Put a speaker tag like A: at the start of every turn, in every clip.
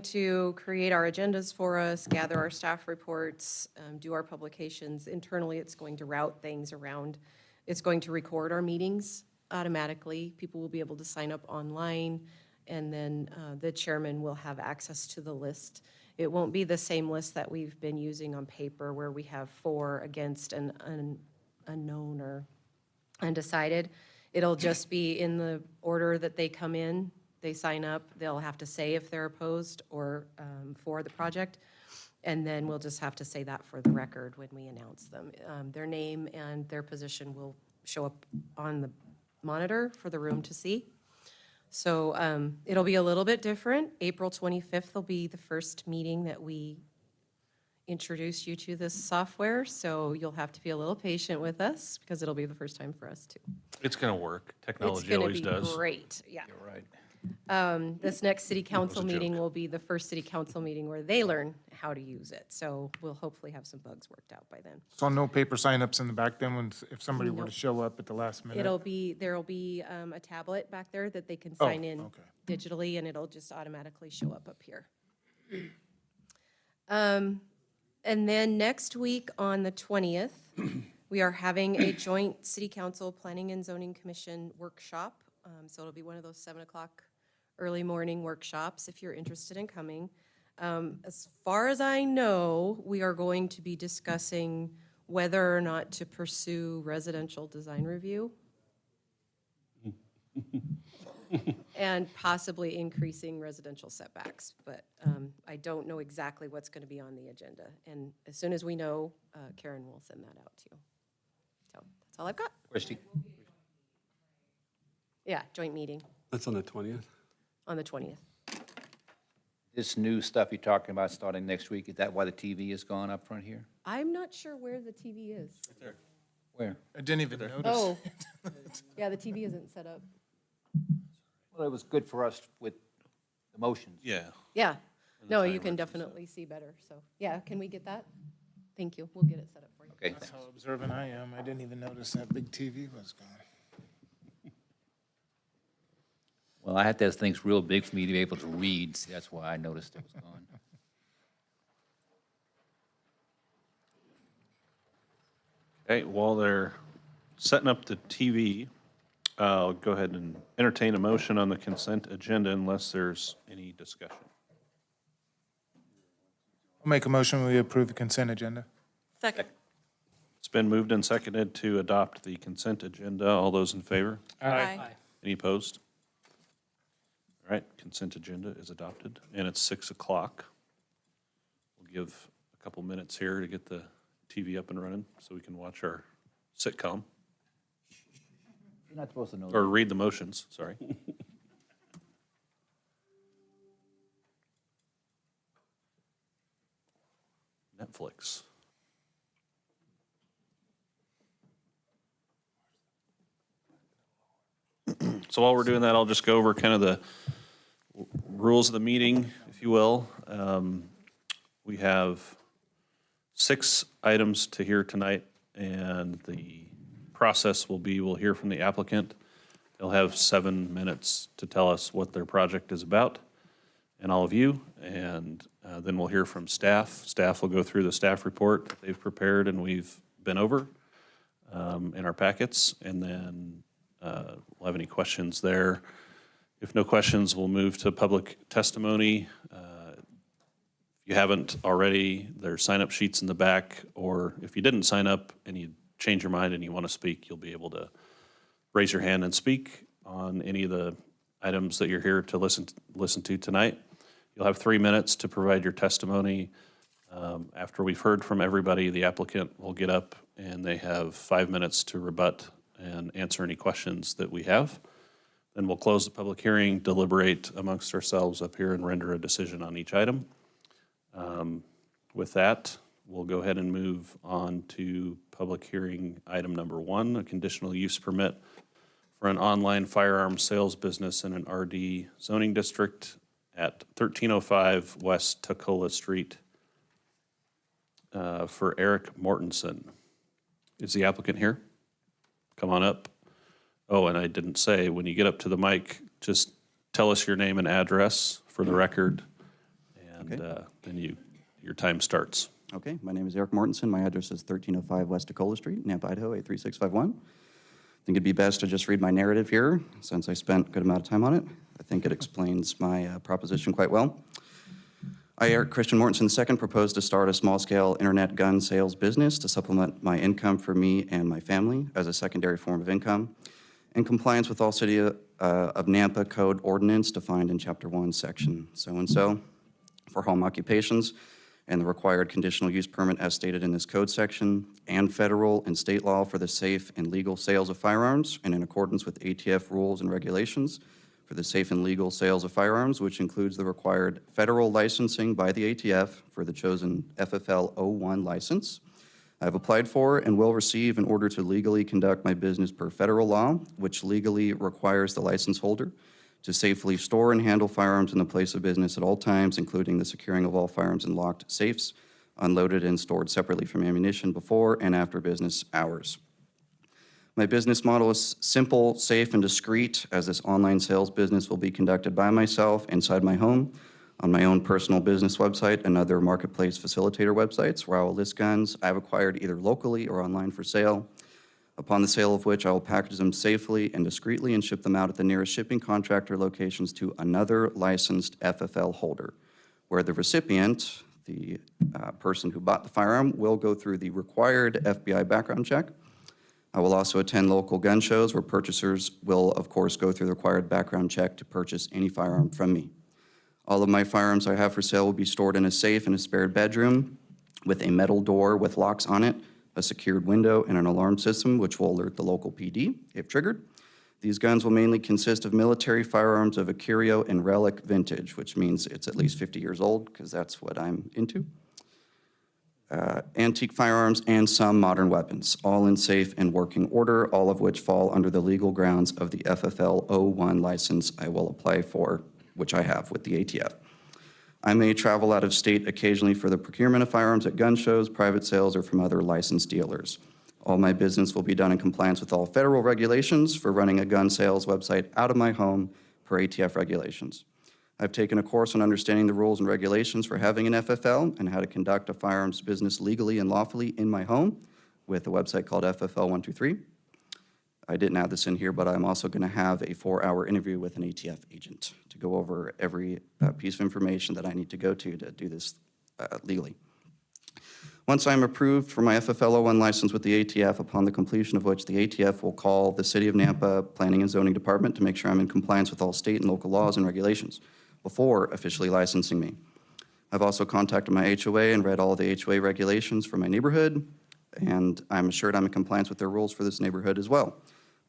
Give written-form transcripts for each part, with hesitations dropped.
A: to create our agendas for us, gather our staff reports, do our publications. Internally, it's going to route things around. It's going to record our meetings automatically. People will be able to sign up online, and then the chairman will have access to the list. It won't be the same list that we've been using on paper where we have for, against, and unknown or undecided. It'll just be in the order that they come in. They sign up, they'll have to say if they're opposed or for the project, and then we'll just have to say that for the record when we announce them. Their name and their position will show up on the monitor for the room to see. So it'll be a little bit different. April 25th will be the first meeting that we introduce you to this software, so you'll have to be a little patient with us because it'll be the first time for us too.
B: It's going to work.
A: It's
B: Technology
A: going to
B: always
A: be
B: does.
A: great, yeah.
B: You're right.
A: This next city council
B: a
A: meeting
B: joke.
A: will be the first city council meeting where they learn how to use it. So we'll hopefully have some bugs worked out by then.
C: So no paper signups in the back then when, if somebody were
A: Nope.
C: to show up at the last minute?
A: There'll be a tablet back there that they can
C: Oh,
A: sign in
C: okay.
A: digitally, and it'll just automatically show up here. And then next week on the 20th, we are having a joint city council planning and zoning commission workshop. So it'll be one of those 7 o'clock early morning workshops if you're interested in coming. As far as I know, we are going to be discussing whether or not to pursue residential design review and possibly increasing residential setbacks, but I don't know exactly what's going to be on the agenda. And as soon as we know, Karen will send that out to you. So that's all I've got.
D: Christie?
A: Yeah, joint meeting
E: That's on the 20th?
A: on the 20th.
D: This new stuff you're talking about starting next week, is that why the TV is gone up front here?
A: I'm not sure where the TV is.
D: Where?
C: I didn't even notice.
A: Oh, yeah, the TV isn't set up.
D: Well, it was good for us with the motions.
B: Yeah.
A: Yeah, no, you
B: timers
A: can
B: and
A: definitely see better, so, yeah, can we get that? Thank you, we'll get it set up for you.
D: Okay,
C: That's
D: thanks.
C: how observant I am. I didn't even notice that big TV was gone.
D: Well, I had those things real big for me to be able to read, so that's why I noticed it was gone.
B: Okay, while they're setting up the TV, I'll go ahead and entertain a motion on the consent agenda unless there's any discussion.
C: I'll make a motion, we approve the consent agenda.
A: Second.
B: It's been moved and seconded to adopt the consent agenda. All those in favor?
A: Aye.
B: Any opposed? All right, consent agenda is adopted, and it's 6 o'clock. We'll give a couple minutes here to get the TV up and running so we can watch our sitcom,
D: You're not supposed to know.
B: or read the motions, sorry. Netflix. So while we're doing that, I'll just go over kind of the rules of the meeting, if you will. We have 6 items to hear tonight, and the process will be, we'll hear from the applicant. They'll have 7 minutes to tell us what their project is about, and all of you, and then we'll hear from staff. Staff will go through the staff report that they've prepared and we've been over in our packets, and then we'll have any questions there. If no questions, we'll move to public testimony. If you haven't already, there's sign-up sheets in the back, or if you didn't sign up and you change your mind and you want to speak, you'll be able to raise your hand and speak on any of the items that you're here to listen to tonight. You'll have 3 minutes to provide your testimony. After we've heard from everybody, the applicant will get up and they have 5 minutes to rebut and answer any questions that we have. Then we'll close the public hearing, deliberate amongst ourselves up here and render a decision on each item. With that, we'll go ahead and move on to public hearing item number 1, a conditional use permit for an online firearms sales business in an RD zoning district at 1305 West Toccola Street for Eric Mortensen. Is the applicant here? Come on up. Oh, and I didn't say, when you get up to the mic, just tell us your name and address for the record, and then your time starts.
E: Okay, my name is Eric Mortensen. My address is 1305 West Decola Street, Nampa, Idaho, 83651. I think it'd be best to just read my narrative here, since I spent a good amount of time on it. I think it explains my proposition quite well. I, Eric Christian Mortensen II, propose to start a small-scale internet gun sales business to supplement my income for me and my family as a secondary form of income, in compliance with all City of Nampa Code ordinance defined in Chapter 1, Section so-and-so, for home occupations, and the required conditional use permit as stated in this code section, and federal and state law for the safe and legal sales of firearms, and in accordance with ATF rules and regulations for the safe and legal sales of firearms, which includes the required federal licensing by the ATF for the chosen FFL 01 license. I have applied for and will receive in order to legally conduct my business per federal law, which legally requires the license holder to safely store and handle firearms in the place of business at all times, including the securing of all firearms in locked safes, unloaded and stored separately from ammunition before and after business hours. My business model is simple, safe, and discreet, as this online sales business will be conducted by myself inside my home, on my own personal business website and other marketplace facilitator websites, where I will list guns I have acquired either locally or online for sale, upon the sale of which I will package them safely and discreetly and ship them out at the nearest shipping contractor locations to another licensed FFL holder, where the recipient, the person who bought the firearm, will go through the required FBI background check. I will also attend local gun shows where purchasers will, of course, go through the required background check to purchase any firearm from me. All of my firearms I have for sale will be stored in a safe in a spare bedroom with a metal door with locks on it, a secured window, and an alarm system which will alert the local PD if triggered. These guns will mainly consist of military firearms of a curio and relic vintage, which means it's at least 50 years old, because that's what I'm into. Antique firearms, and some modern weapons, all in safe and working order, all of which fall under the legal grounds of the FFL 01 license I will apply for, which I have with the ATF. I may travel out of state occasionally for the procurement of firearms at gun shows, private sales, or from other licensed dealers. All my business will be done in compliance with all federal regulations for running a gun sales website out of my home per ATF regulations. I've taken a course on understanding the rules and regulations for having an FFL and how to conduct a firearms business legally and lawfully in my home with a website called FFL 123. I didn't add this in here, but I'm also going to have a 4-hour interview with an ATF agent to go over every piece of information that I need to go to do this legally. Once I'm approved for my FFL 01 license with the ATF, upon the completion of which the ATF will call the City of Nampa Planning and Zoning Department to make sure I'm in compliance with all state and local laws and regulations before officially licensing me. I've also contacted my HOA and read all the HOA regulations for my neighborhood, and I'm assured I'm in compliance with their rules for this neighborhood as well.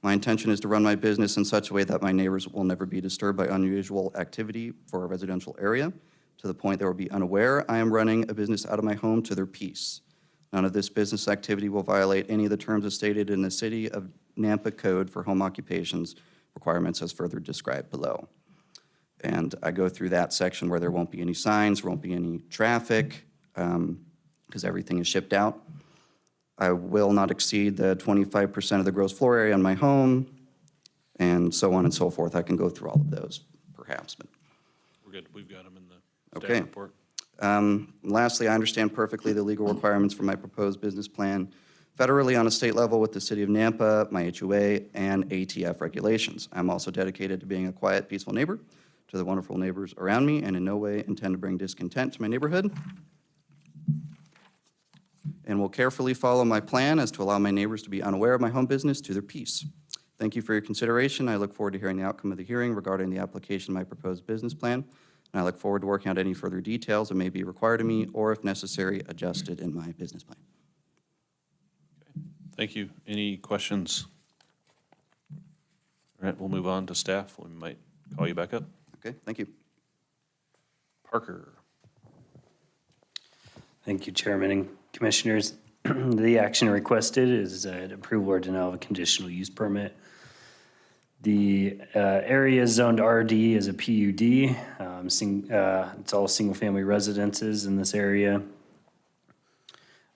E: My intention is to run my business in such a way that my neighbors will never be disturbed by unusual activity for a residential area, to the point they will be unaware I am running a business out of my home to their peace. None of this business activity will violate any of the terms as stated in the City of Nampa Code for home occupations requirements as further described below. And I go through that section where there won't be any signs, won't be any traffic, because everything is shipped out. I will not exceed the 25% of the gross floor area in my home, and so on and so forth. I can go through all of those, perhaps, but.
B: We're good. We've got them in the
E: Okay.
B: staff report.
E: Lastly, I understand perfectly the legal requirements for my proposed business plan federally on a state level with the City of Nampa, my HOA, and ATF regulations. I'm also dedicated to being a quiet, peaceful neighbor to the wonderful neighbors around me, and in no way intend to bring discontent to my neighborhood. And will carefully follow my plan as to allow my neighbors to be unaware of my home business to their peace. Thank you for your consideration. I look forward to hearing the outcome of the hearing regarding the application of my proposed business plan. And I look forward to working out any further details that may be required of me, or if necessary, adjusted in my business plan.
B: Thank you. Any questions? All right, we'll move on to staff. We might call you back up.
E: Okay, thank you.
B: Parker.
F: Thank you, Chairman and Commissioners. The action requested is approval or denial of a conditional use permit. The area is zoned RD as a PUD. It's all single-family residences in this area.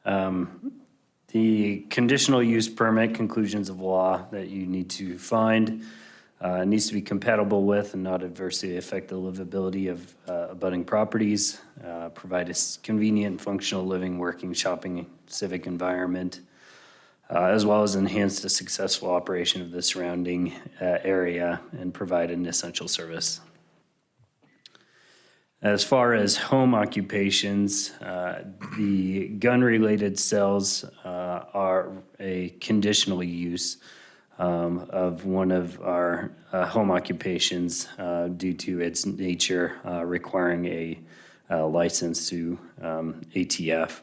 F: The conditional use permit conclusions of law that you need to find needs to be compatible with and not adversely affect the livability of abutting properties. provide a convenient, functional living, working, shopping, civic environment, as well as enhance the successful operation of the surrounding area and provide an essential service. As far as home occupations, the gun-related sales are a conditional use of one of our home occupations due to its nature requiring a license to ATF.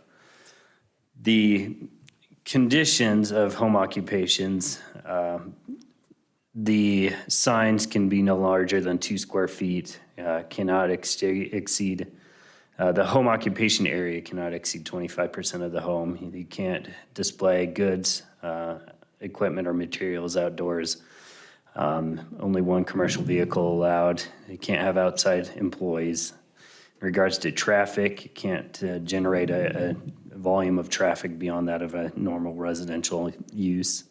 F: The conditions of home occupations, the signs can be no larger than 2 square feet, cannot exceed, the home occupation area cannot exceed 25% of the home. You can't display goods, equipment, or materials outdoors. Only 1 commercial vehicle allowed. You can't have outside employees. In regards to traffic, you can't generate a volume of traffic beyond that of a normal residential use.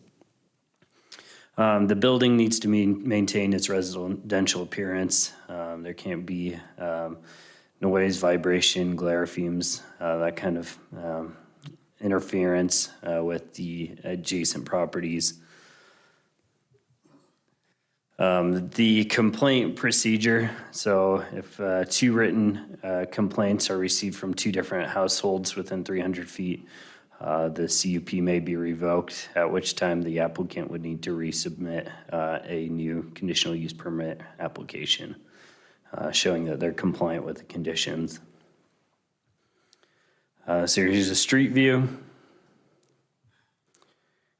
F: The building needs to maintain its residential appearance. There can't be noise, vibration, glare, fumes, that kind of interference with the adjacent properties. The complaint procedure, so if 2 written complaints are received from 2 different households within 300 feet, the CUP may be revoked, at which time the applicant would need to resubmit a new conditional use permit application, showing that they're compliant with the conditions. So here's a street view.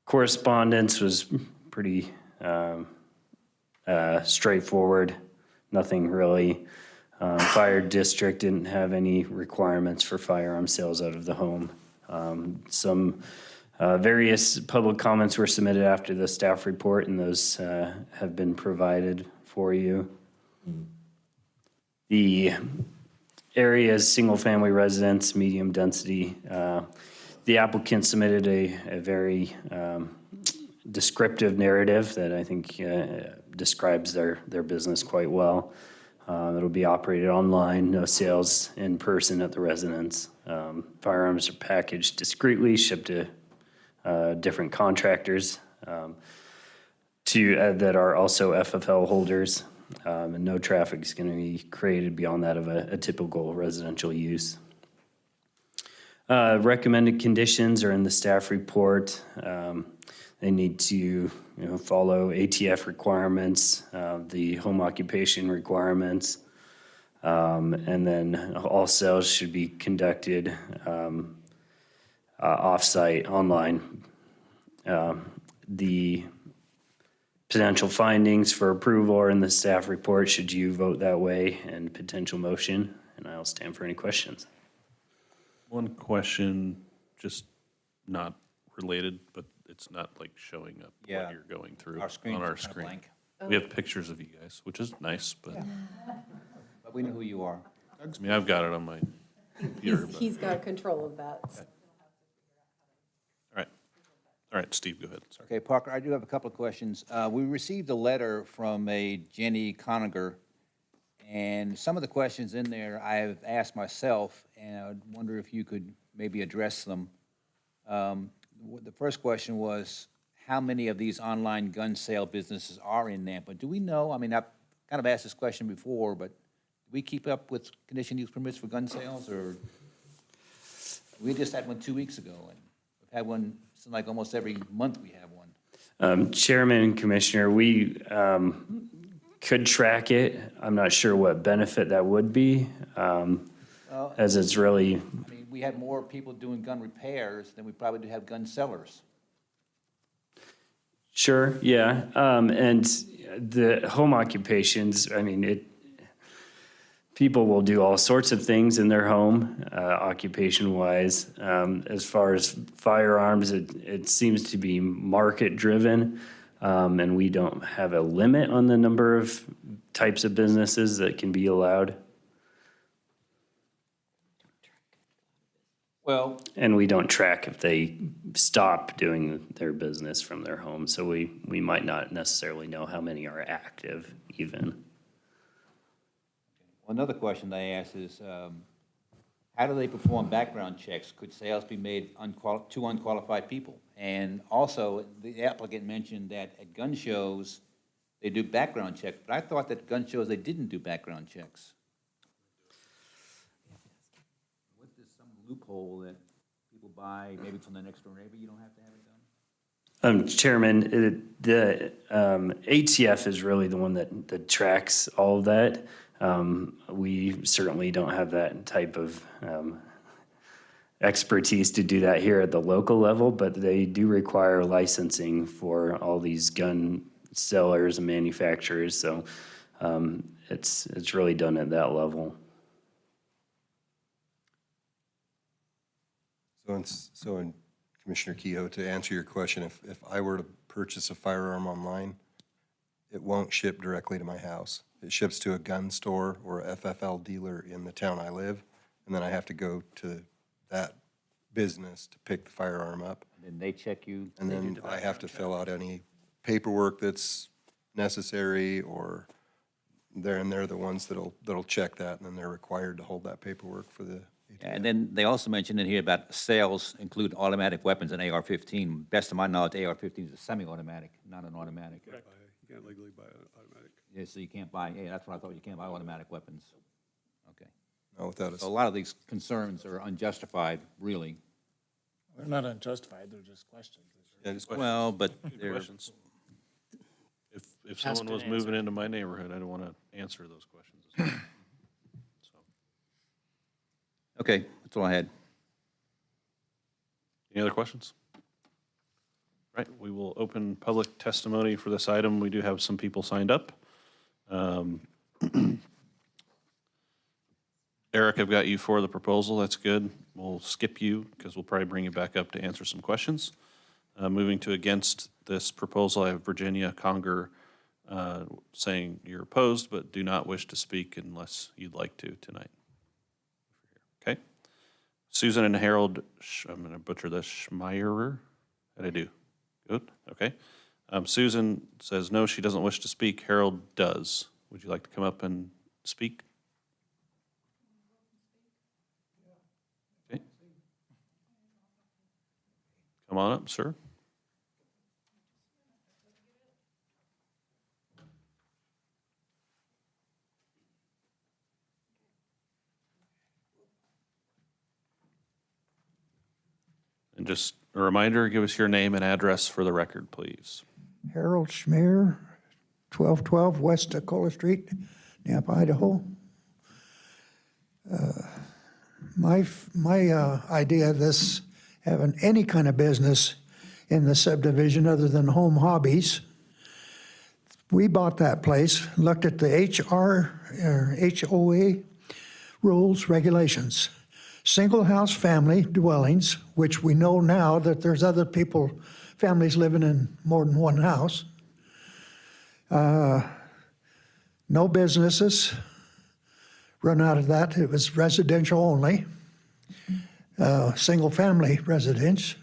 F: Correspondence was pretty straightforward, nothing really. Fire district didn't have any requirements for firearm sales out of the home. Some various public comments were submitted after the staff report, and those have been provided for you. The area's single-family residence, medium density. The applicant submitted a very descriptive narrative that I think describes their business quite well. It'll be operated online, no sales in person at the residence. Firearms are packaged discreetly, shipped to different contractors that are also FFL holders, and no traffic is going to be created beyond that of a typical residential use. Recommended conditions are in the staff report. They need to follow ATF requirements, the home occupation requirements, and then all sales should be conducted off-site, online. The potential findings for approval are in the staff report should you vote that way, and potential motion, and I'll stand for any questions.
B: One question, just not related, but it's not like showing up
D: Yeah.
B: what you're going through
D: Our screens
B: on
D: are
B: our
D: kinda
B: screen.
D: blank.
B: We have pictures of you guys, which is nice, but,
D: But we know who you are.
B: I mean, I've got it on my computer, but,
A: He's got control of that.
B: all right, Steve, go ahead, sorry.
D: Okay, Parker, I do have a couple of questions. We received a letter from a Jenny Conager, and some of the questions in there I have asked myself, and I wonder if you could maybe address them. The first question was, how many of these online gun sale businesses are in Nampa? Do we know? I mean, I've kind of asked this question before, but do we keep up with conditional use permits for gun sales, or? We just had one 2 weeks ago, and we've had one, seems like almost every month we have one.
F: Chairman and Commissioner, we could track it. I'm not sure what benefit that would be, as it's really,
D: I mean, we have more people doing gun repairs than we probably do have gun sellers.
F: sure, yeah. And the home occupations, I mean, people will do all sorts of things in their home, occupation-wise. As far as firearms, it seems to be market-driven, and we don't have a limit on the number of types of businesses that can be allowed.
D: Well,
F: And we don't track if they stop doing their business from their home, so we might not necessarily know how many are active even.
D: another question I asked is, how do they perform background checks? Could sales be made to unqualified people? And also, the applicant mentioned that at gun shows, they do background checks, but I thought that gun shows, they didn't do background checks. What is some loophole that people buy, maybe from the next door neighbor, you don't have to have it done?
F: Chairman, the ATF is really the one that tracks all of that. We certainly don't have that type of expertise to do that here at the local level, but they do require licensing for all these gun sellers and manufacturers, so it's really done at that level.
G: So, Commissioner Kehoe, to answer your question, if I were to purchase a firearm online, it won't ship directly to my house. It ships to a gun store or a FFL dealer in the town I live, and then I have to go to that business to pick the firearm up.
D: And then they check you?
G: And then I have to fill out any paperwork that's necessary, or they're the ones that'll check that, and then they're required to hold that paperwork for the ATF.
D: And then they also mentioned in here about sales include automatic weapons and AR-15. Best of my knowledge, AR-15 is a semi-automatic, not an automatic.
H: You can't legally buy an automatic.
D: Yeah, so you can't buy, yeah, that's what I thought, you can't buy automatic weapons. Okay.
G: No, without
D: So a lot of these concerns are unjustified, really.
C: They're not unjustified, they're just questions.
D: Well, but
B: Good
D: they're,
B: questions. If someone was moving into my neighborhood, I'd want to answer those questions as well. So,
D: okay, that's all I had.
B: any other questions? Right, we will open public testimony for this item. We do have some people signed up. Eric, I've got you for the proposal. That's good. We'll skip you because we'll probably bring you back up to answer some questions. Moving to against this proposal, I have Virginia Conger saying you're opposed but do not wish to speak unless you'd like to tonight. Okay. Susan and Harold, I'm going to butcher this, Schmeierer. How'd I do? Good, okay. Susan says no, she doesn't wish to speak. Harold does. Would you like to come up and speak? Okay. Come on up, sir. And just a reminder, give us your name and address for the record, please.
I: Harold Schmear, 1212 West Dakota Street, Nampa, Idaho. My idea of this, having any kind of business in the subdivision other than home hobbies, we bought that place, looked at the HOA rules, regulations. Single house family dwellings, which we know now that there's other people, families living in more than one house. No businesses run out of that. It was residential only, single family residence.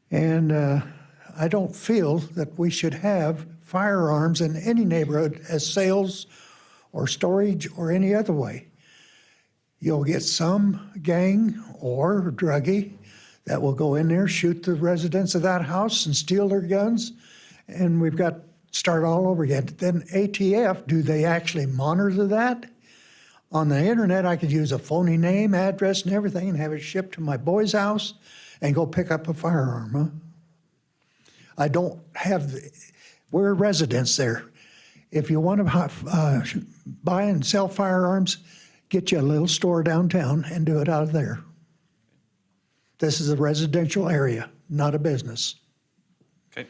I: And I don't feel that we should have firearms in any neighborhood as sales or storage or any other way. You'll get some gang or druggie that will go in there, shoot the residents of that house and steal their guns, and we've got to start all over again. Then ATF, do they actually monitor that? On the internet, I could use a phony name, address, and everything and have it shipped to my boy's house and go pick up a firearm, huh? I don't have, we're residents there. If you want to buy and sell firearms, get you a little store downtown and do it out of there. This is a residential area, not a business.
B: Okay.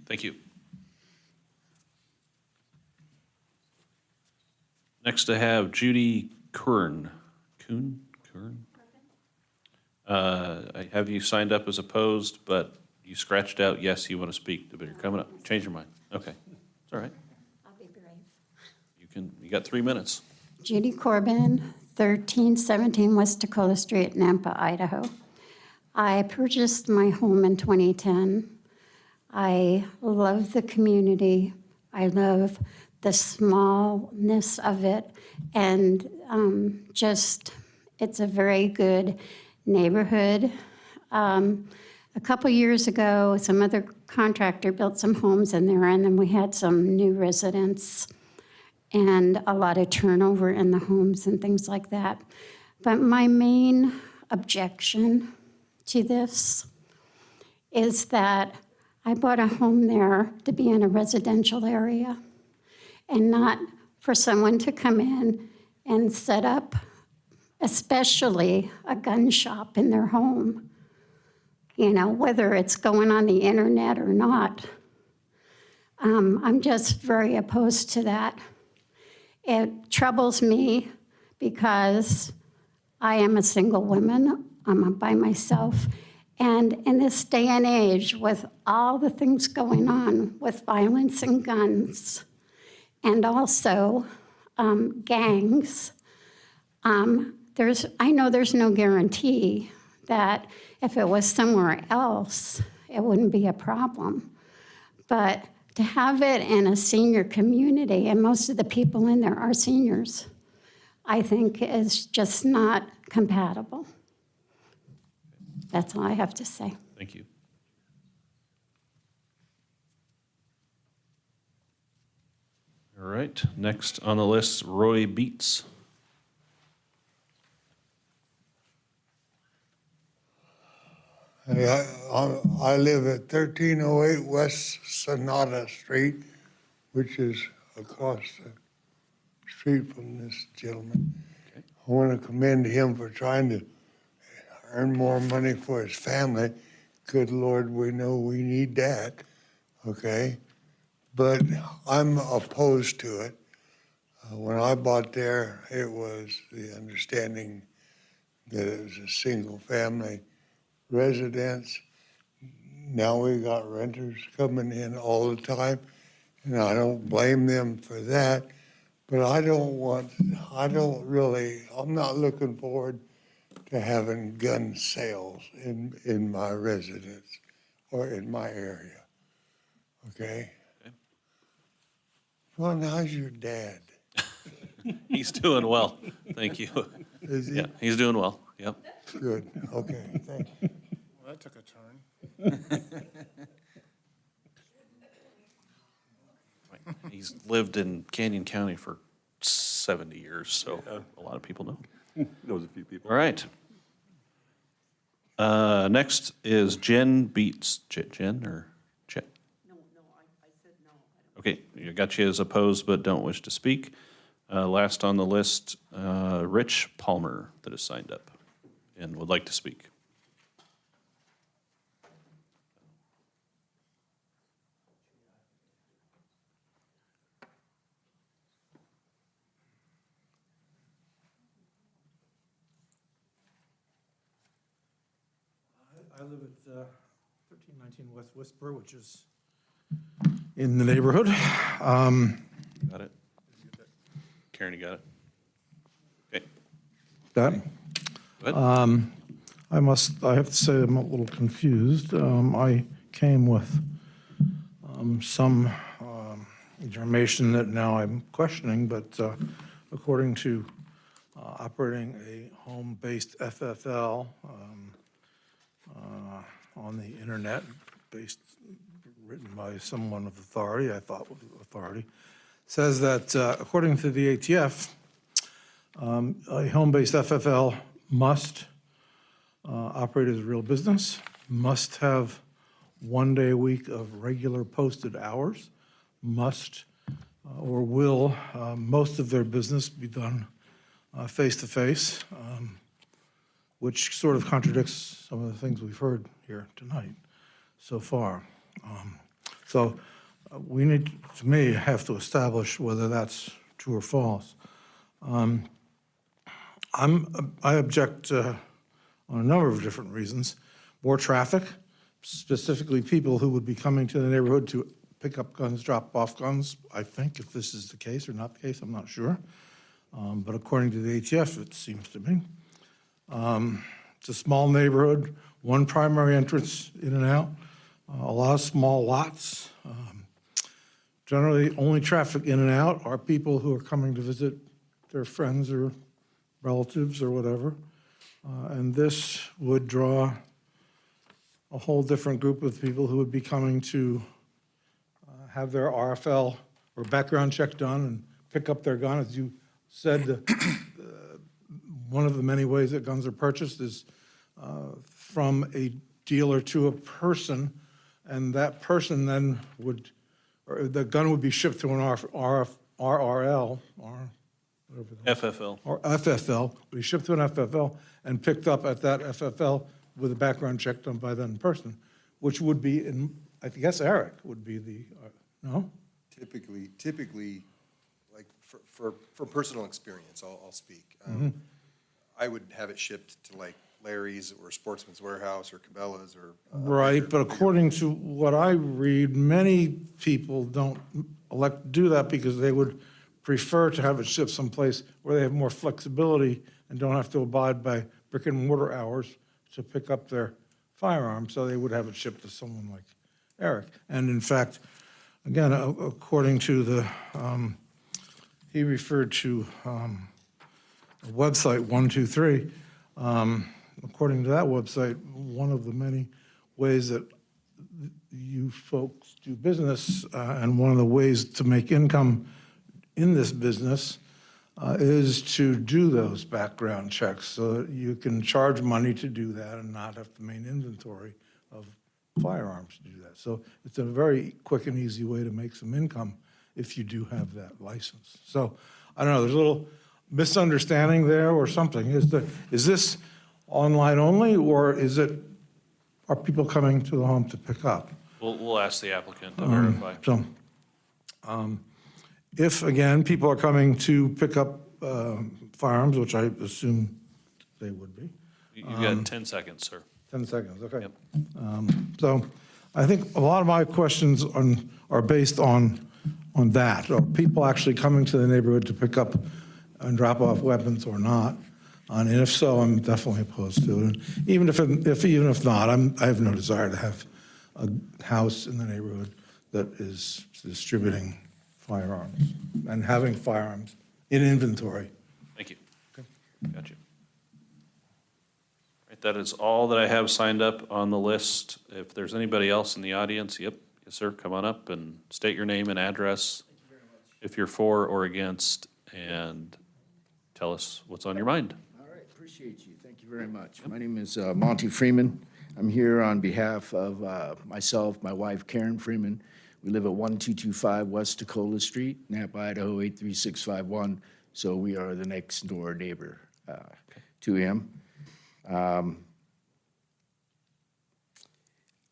B: Thank you. Next I have Judy Kern. I have you signed up as opposed, but you scratched out, yes, you want to speak, but you're coming up. Change your mind. Okay. It's all right.
J: I'll be brave.
B: You got 3 minutes.
J: Judy Corbin, 1317 West Dakota Street, Nampa, Idaho. I purchased my home in 2010. I love the community. I love the smallness of it, and just, it's a very good neighborhood. A couple years ago, some other contractor built some homes in there, and then we had some new residents and a lot of turnover in the homes and things like that. But my main objection to this is that I bought a home there to be in a residential area and not for someone to come in and set up, especially a gun shop in their home. You know, whether it's going on the internet or not. I'm just very opposed to that. It troubles me because I am a single woman. I'm by myself. And in this day and age, with all the things going on with violence and guns, and also gangs, I know there's no guarantee that if it was somewhere else, it wouldn't be a problem. But to have it in a senior community, and most of the people in there are seniors, I think is just not compatible. That's all I have to say.
B: Thank you. All right, next on the list, Roy Beats.
K: I live at 1308 West Sonata Street, which is across the street from this gentleman. I want to commend him for trying to earn more money for his family. Good Lord, we know we need that, okay? But I'm opposed to it. When I bought there, it was the understanding that it was a single-family residence. Now we got renters coming in all the time, and I don't blame them for that. But I'm not looking forward to having gun sales in my residence or in my area. Okay? Well, how's your dad?
B: He's doing well, thank you.
K: Is he?
B: Yeah, he's doing well, yep.
K: Good, okay, thank you.
C: Well, that took a turn.
B: He's lived in Canyon County for 70 years, so a lot of people know.
H: Knows a few people.
B: All right. Next is Jen Beats. Jen or Jen? No, I said no. Okay, you got you as opposed but don't wish to speak. Last on the list, Rich Palmer that has signed up and would like to speak.
L: I live at 1319 West Whisper, which is in the neighborhood.
B: Got it? Karen, you got it? Okay.
L: That,
B: Go ahead.
L: I have to say I'm a little confused. I came with some information that now I'm questioning, but according to operating a home-based FFL on the internet, written by someone of authority, I thought was authority, says that according to the ATF, a home-based FFL must operate as a real business, must have 1 day a week of regular posted hours, must or will most of their business be done face-to-face, which sort of contradicts some of the things we've heard here tonight so far. So we need, to me, have to establish whether that's true or false. I object on a number of different reasons. More traffic, specifically people who would be coming to the neighborhood to pick up guns, drop off guns. I think if this is the case or not the case, I'm not sure. But according to the ATF, it seems to me. It's a small neighborhood, one primary entrance in and out, a lot of small lots. Generally, only traffic in and out are people who are coming to visit their friends or relatives or whatever. And this would draw a whole different group of people who would be coming to have their RFL or background check done and pick up their gun. As you said, one of the many ways that guns are purchased is from a dealer to a person, and that person then would, or the gun would be shipped to an RRL, or whatever that is.
B: FFL.
L: Or FFL, would be shipped to an FFL and picked up at that FFL with a background check done by that person, which would be, in, I guess Eric would be the, no?
G: Typically, like for personal experience, I'll speak. I would have it shipped to like Larry's or Sportsman's Warehouse or Cabela's or.
L: Right, but according to what I read, many people don't elect to do that because they would prefer to have it shipped someplace where they have more flexibility and don't have to abide by brick and mortar hours to pick up their firearm, so they would have it shipped to someone like Eric. And in fact, again, according to the, he referred to a website, 123. According to that website, one of the many ways that you folks do business, and one of the ways to make income in this business is to do those background checks so that you can charge money to do that and not have to maintain inventory of firearms to do that. So it's a very quick and easy way to make some income if you do have that license. So I don't know, there's a little misunderstanding there or something. Is this online only, or are people coming to the home to pick up?
B: We'll ask the applicant to verify.
L: So, if, again, people are coming to pick up firearms, which I assume they would be,
B: You've got 10 seconds, sir.
L: 10 seconds, okay.
B: Yep.
L: So I think a lot of my questions are based on that. Are people actually coming to the neighborhood to pick up and drop off weapons or not? And if so, I'm definitely opposed to it. And even if not, I have no desire to have a house in the neighborhood that is distributing firearms and having firearms in inventory.
B: Thank you. Got you. Right, that is all that I have signed up on the list. If there's anybody else in the audience, yep, yes, sir, come on up and state your name and address. If you're for or against, and tell us what's on your mind.
M: All right, appreciate you. Thank you very much. My name is Monty Freeman. I'm here on behalf of myself, my wife Karen Freeman. We live at 1225 West Toccola Street, Napa, Idaho 83651. So we are the next door neighbor to him. I'll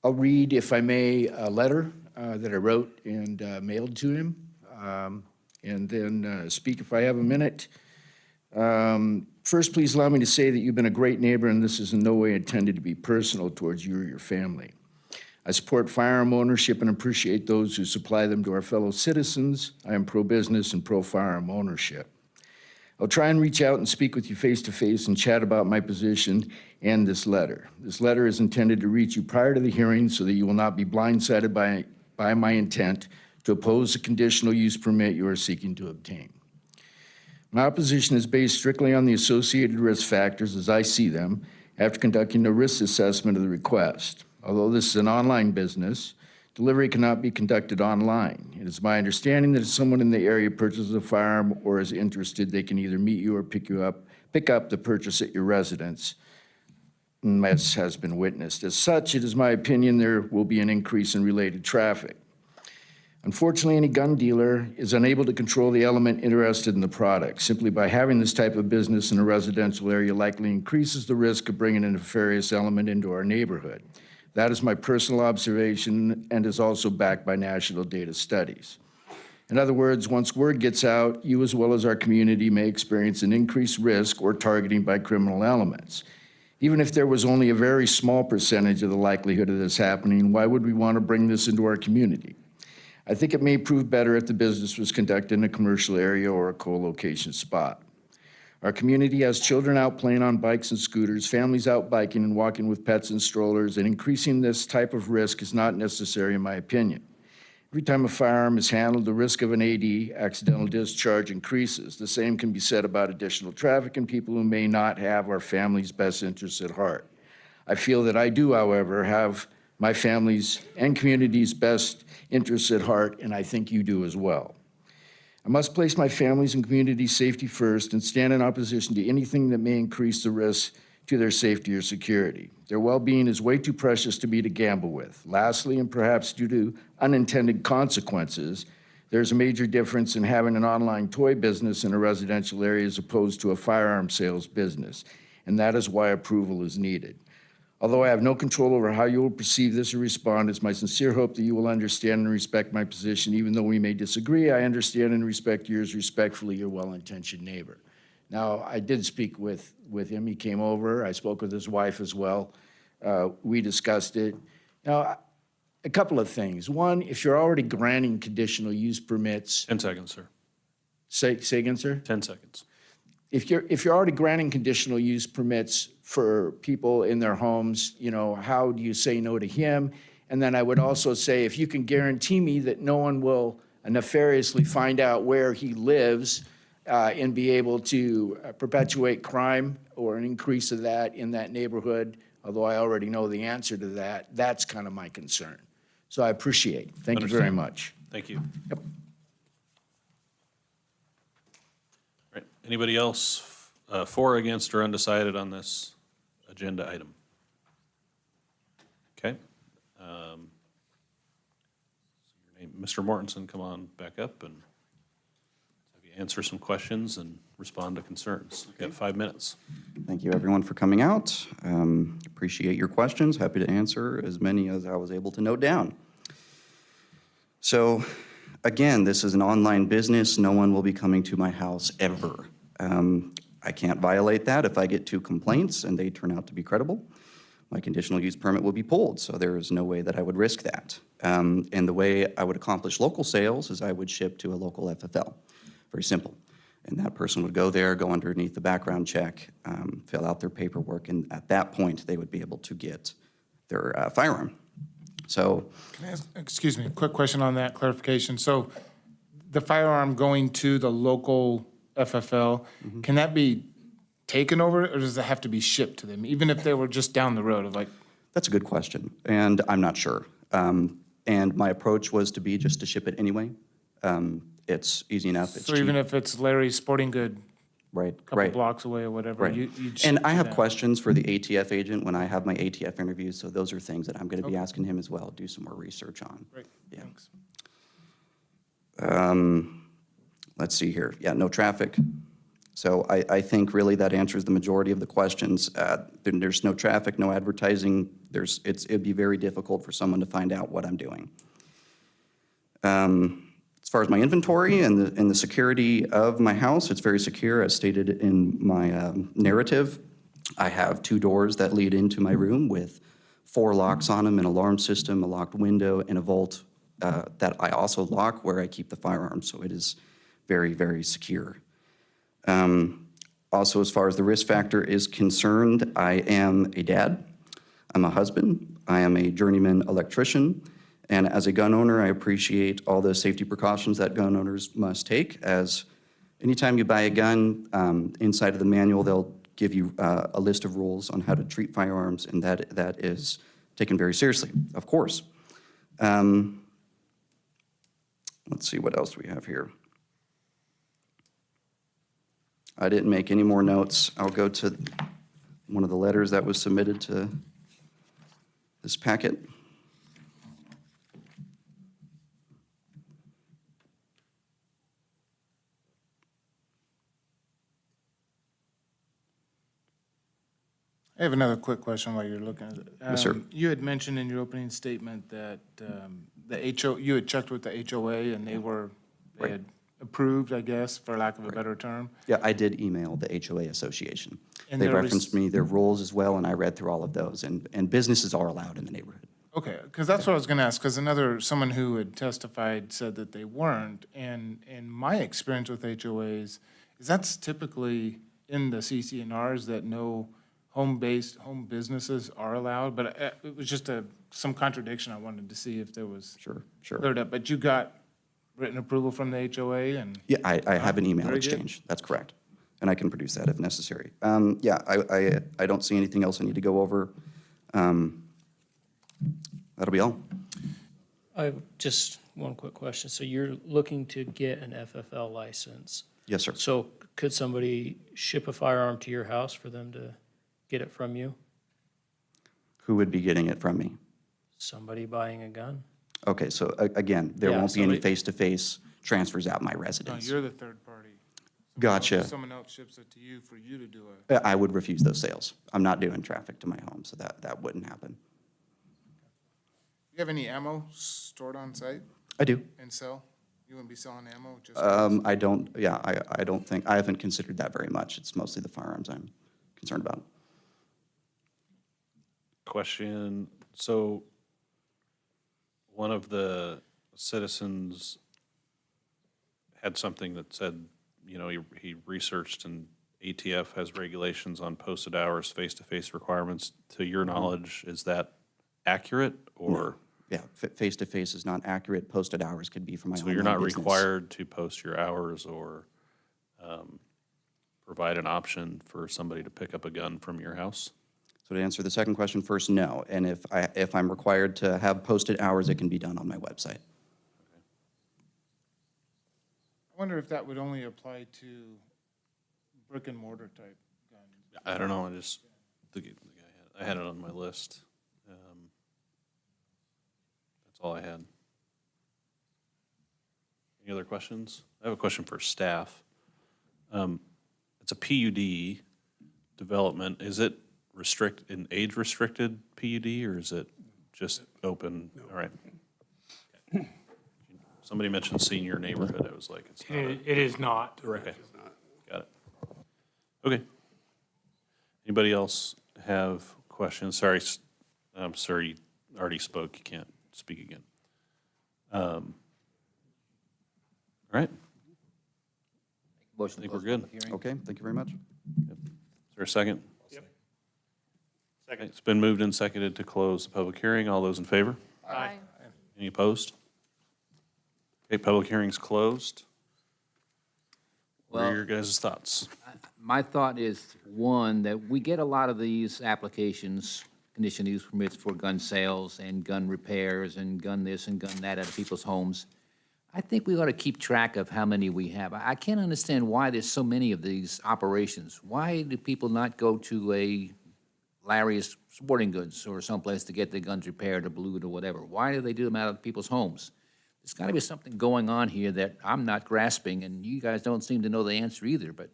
M: read, if I may, a letter that I wrote and mailed to him, and then speak if I have a minute. First, please allow me to say that you've been a great neighbor, and this is in no way intended to be personal towards you or your family. I support firearm ownership and appreciate those who supply them to our fellow citizens. I am pro-business and pro-firearm ownership. I'll try and reach out and speak with you face-to-face and chat about my position and this letter. This letter is intended to reach you prior to the hearing so that you will not be blindsided by my intent to oppose the conditional use permit you are seeking to obtain. My opposition is based strictly on the associated risk factors as I see them after conducting a risk assessment of the request. Although this is an online business, delivery cannot be conducted online. It is my understanding that if someone in the area purchases a firearm or is interested, they can either meet you or pick up the purchase at your residence, as has been witnessed. As such, it is my opinion there will be an increase in related traffic. Unfortunately, any gun dealer is unable to control the element interested in the product. Simply by having this type of business in a residential area likely increases the risk of bringing a nefarious element into our neighborhood. That is my personal observation and is also backed by national data studies. In other words, once word gets out, you as well as our community may experience an increased risk or targeting by criminal elements. Even if there was only a very small percentage of the likelihood of this happening, why would we want to bring this into our community? I think it may prove better if the business was conducted in a commercial area or a co-location spot. Our community has children out playing on bikes and scooters, families out biking and walking with pets and strollers, and increasing this type of risk is not necessary in my opinion. Every time a firearm is handled, the risk of an AD, accidental discharge, increases. The same can be said about additional traffic and people who may not have our family's best interests at heart. I feel that I do, however, have my family's and community's best interests at heart, and I think you do as well. I must place my family's and community's safety first and stand in opposition to anything that may increase the risk to their safety or security. Their well-being is way too precious to me to gamble with. Lastly, and perhaps due to unintended consequences, there's a major difference in having an online toy business in a residential area as opposed to a firearm sales business, and that is why approval is needed. Although I have no control over how you will perceive this or respond, it's my sincere hope that you will understand and respect my position. Even though we may disagree, I understand and respect yours respectfully, your well-intentioned neighbor. Now, I did speak with him. He came over. I spoke with his wife as well. We discussed it. Now, a couple of things. One, if you're already granting conditional use permits.
B: 10 seconds, sir.
M: Say again, sir?
B: 10 seconds.
M: If you're already granting conditional use permits for people in their homes, you know, how do you say no to him? And then I would also say, if you can guarantee me that no one will nefariously find out where he lives and be able to perpetuate crime or an increase of that in that neighborhood, although I already know the answer to that, that's kind of my concern. So I appreciate it. Thank you very
B: Understand.
M: much.
B: Thank you.
M: Yep.
B: Right. Anybody else for, against, or undecided on this agenda item? Okay. Mr. Mortensen, come on back up and have you answer some questions and respond to concerns. You've got 5 minutes.
E: Thank you, everyone, for coming out. Appreciate your questions. Happy to answer as many as I was able to note down. So, again, this is an online business. No one will be coming to my house ever. I can't violate that. If I get 2 complaints and they turn out to be credible, my conditional use permit will be pulled. So there is no way that I would risk that. And the way I would accomplish local sales is I would ship to a local FFL. Very simple. And that person would go there, go underneath the background check, fill out their paperwork, and at that point, they would be able to get their firearm. So,
C: Can I ask, excuse me, quick question on that clarification. So the firearm going to the local FFL, can that be taken over or does it have to be shipped to them? Even if they were just down the road of like.
E: that's a good question, and I'm not sure. And my approach was to be just to ship it anyway. It's easy enough, it's
C: So
E: cheap.
C: even if it's Larry's Sporting Good,
E: Right,
C: couple
E: right.
C: blocks away or whatever,
E: Right.
C: you'd
E: And
C: ship
E: I
C: to
E: have
C: that. questions
E: questions for the ATF agent when I have my ATF interviews, so those are things that I'm going to be asking him as well, do some more research on.
C: Great,
E: Yeah.
C: thanks.
E: Let's see here. Yeah, no traffic. So I think really that answers the majority of the questions. There's no traffic, no advertising. It'd be very difficult for someone to find out what I'm doing. As far as my inventory and the security of my house, it's very secure, as stated in my narrative. I have 2 doors that lead into my room with 4 locks on them, an alarm system, a locked window, and a vault that I also lock where I keep the firearms. So it is very, very secure. Also, as far as the risk factor is concerned, I am a dad, I'm a husband, I am a journeyman electrician, and as a gun owner, I appreciate all the safety precautions that gun owners must take, as anytime you buy a gun, inside of the manual, they'll give you a list of rules on how to treat firearms, and that is taken very seriously, of course. Let's see, what else do we have here? I didn't make any more notes. I'll go to one of the letters that was submitted to this packet.
C: I have another quick question while you're looking at it.
E: Yes, sir.
C: You had mentioned in your opening statement that you had checked with the HOA and they had approved, I guess, for lack of a better term.
E: Yeah, I did email the HOA Association.
C: And
E: They
C: there was-
E: referenced me, their rules as well, and I read through all of those, and businesses are allowed in the neighborhood.
C: Okay, because that's what I was going to ask, because someone who had testified said that they weren't, and my experience with HOAs is that's typically in the CCNRs that no home businesses are allowed, but it was just some contradiction. I wanted to see if there was.
E: Sure, sure.
C: Cleared up, but you got written approval from the HOA and?
E: Yeah, I have an email
C: Very good.
E: exchange. That's correct. And I can produce that if necessary. Yeah, I don't see anything else I need to go over. That'll be all.
N: I have just one quick question. So you're looking to get an FFL license.
E: Yes, sir.
N: So could somebody ship a firearm to your house for them to get it from you?
E: Who would be getting it from me?
N: Somebody buying a gun?
E: Okay, so again, there
N: Yeah,
E: won't be any
N: somebody-
E: face-to-face transfers at my
C: No,
E: residence.
C: you're the third party.
E: Gotcha.
C: Someone else ships it to you for you to do it.
E: I would refuse those sales. I'm not doing traffic to my home, so that wouldn't happen.
C: You have any ammo stored on site
E: I do.
C: and sell? You wouldn't be selling ammo? Just
E: I don't, yeah, I don't think, I haven't considered that very much. It's mostly the firearms I'm concerned about.
B: Question, so one of the citizens had something that said, you know, he researched and ATF has regulations on posted hours, face-to-face requirements. To your knowledge, is that accurate or?
E: Yeah, face-to-face is not accurate. Posted hours could be for my
B: So
E: home
B: you're not
E: business.
B: required to post your hours or provide an option for somebody to pick up a gun from your house?
E: So to answer the second question first, no. And if I'm required to have posted hours, it can be done on my website.
C: I wonder if that would only apply to brick and mortar type guns.
B: I don't know, I just, I had it on my list. That's all I had. Any other questions? I have a question for staff. It's a PUD development. Is it an age-restricted PUD, or is it just open? All right. Somebody mentioned senior neighborhood. I was like, it's not.
O: It is not.
B: Okay, got it. Okay. Anybody else have questions? Sorry, I'm sorry, you already spoke. You can't speak again. All right,
D: Motion
B: I
D: to
B: think we're
D: close
B: good.
D: public hearing.
E: Okay, thank you very much.
B: Is there a second? Second. It's been moved and seconded to close the public hearing. All those in favor?
A: Aye.
B: Any opposed? Okay, public hearing's closed. What are
D: Well-
B: your guys' thoughts?
D: My thought is, one, that we get a lot of these applications, conditional use permits for gun sales and gun repairs and gun this and gun that out of people's homes. I think we ought to keep track of how many we have. I can't understand why there's so many of these operations. Why do people not go to a Larry's Sporting Goods or someplace to get their guns repaired or blued or whatever? Why do they do them out of people's homes? There's got to be something going on here that I'm not grasping, and you guys don't seem to know the answer either, but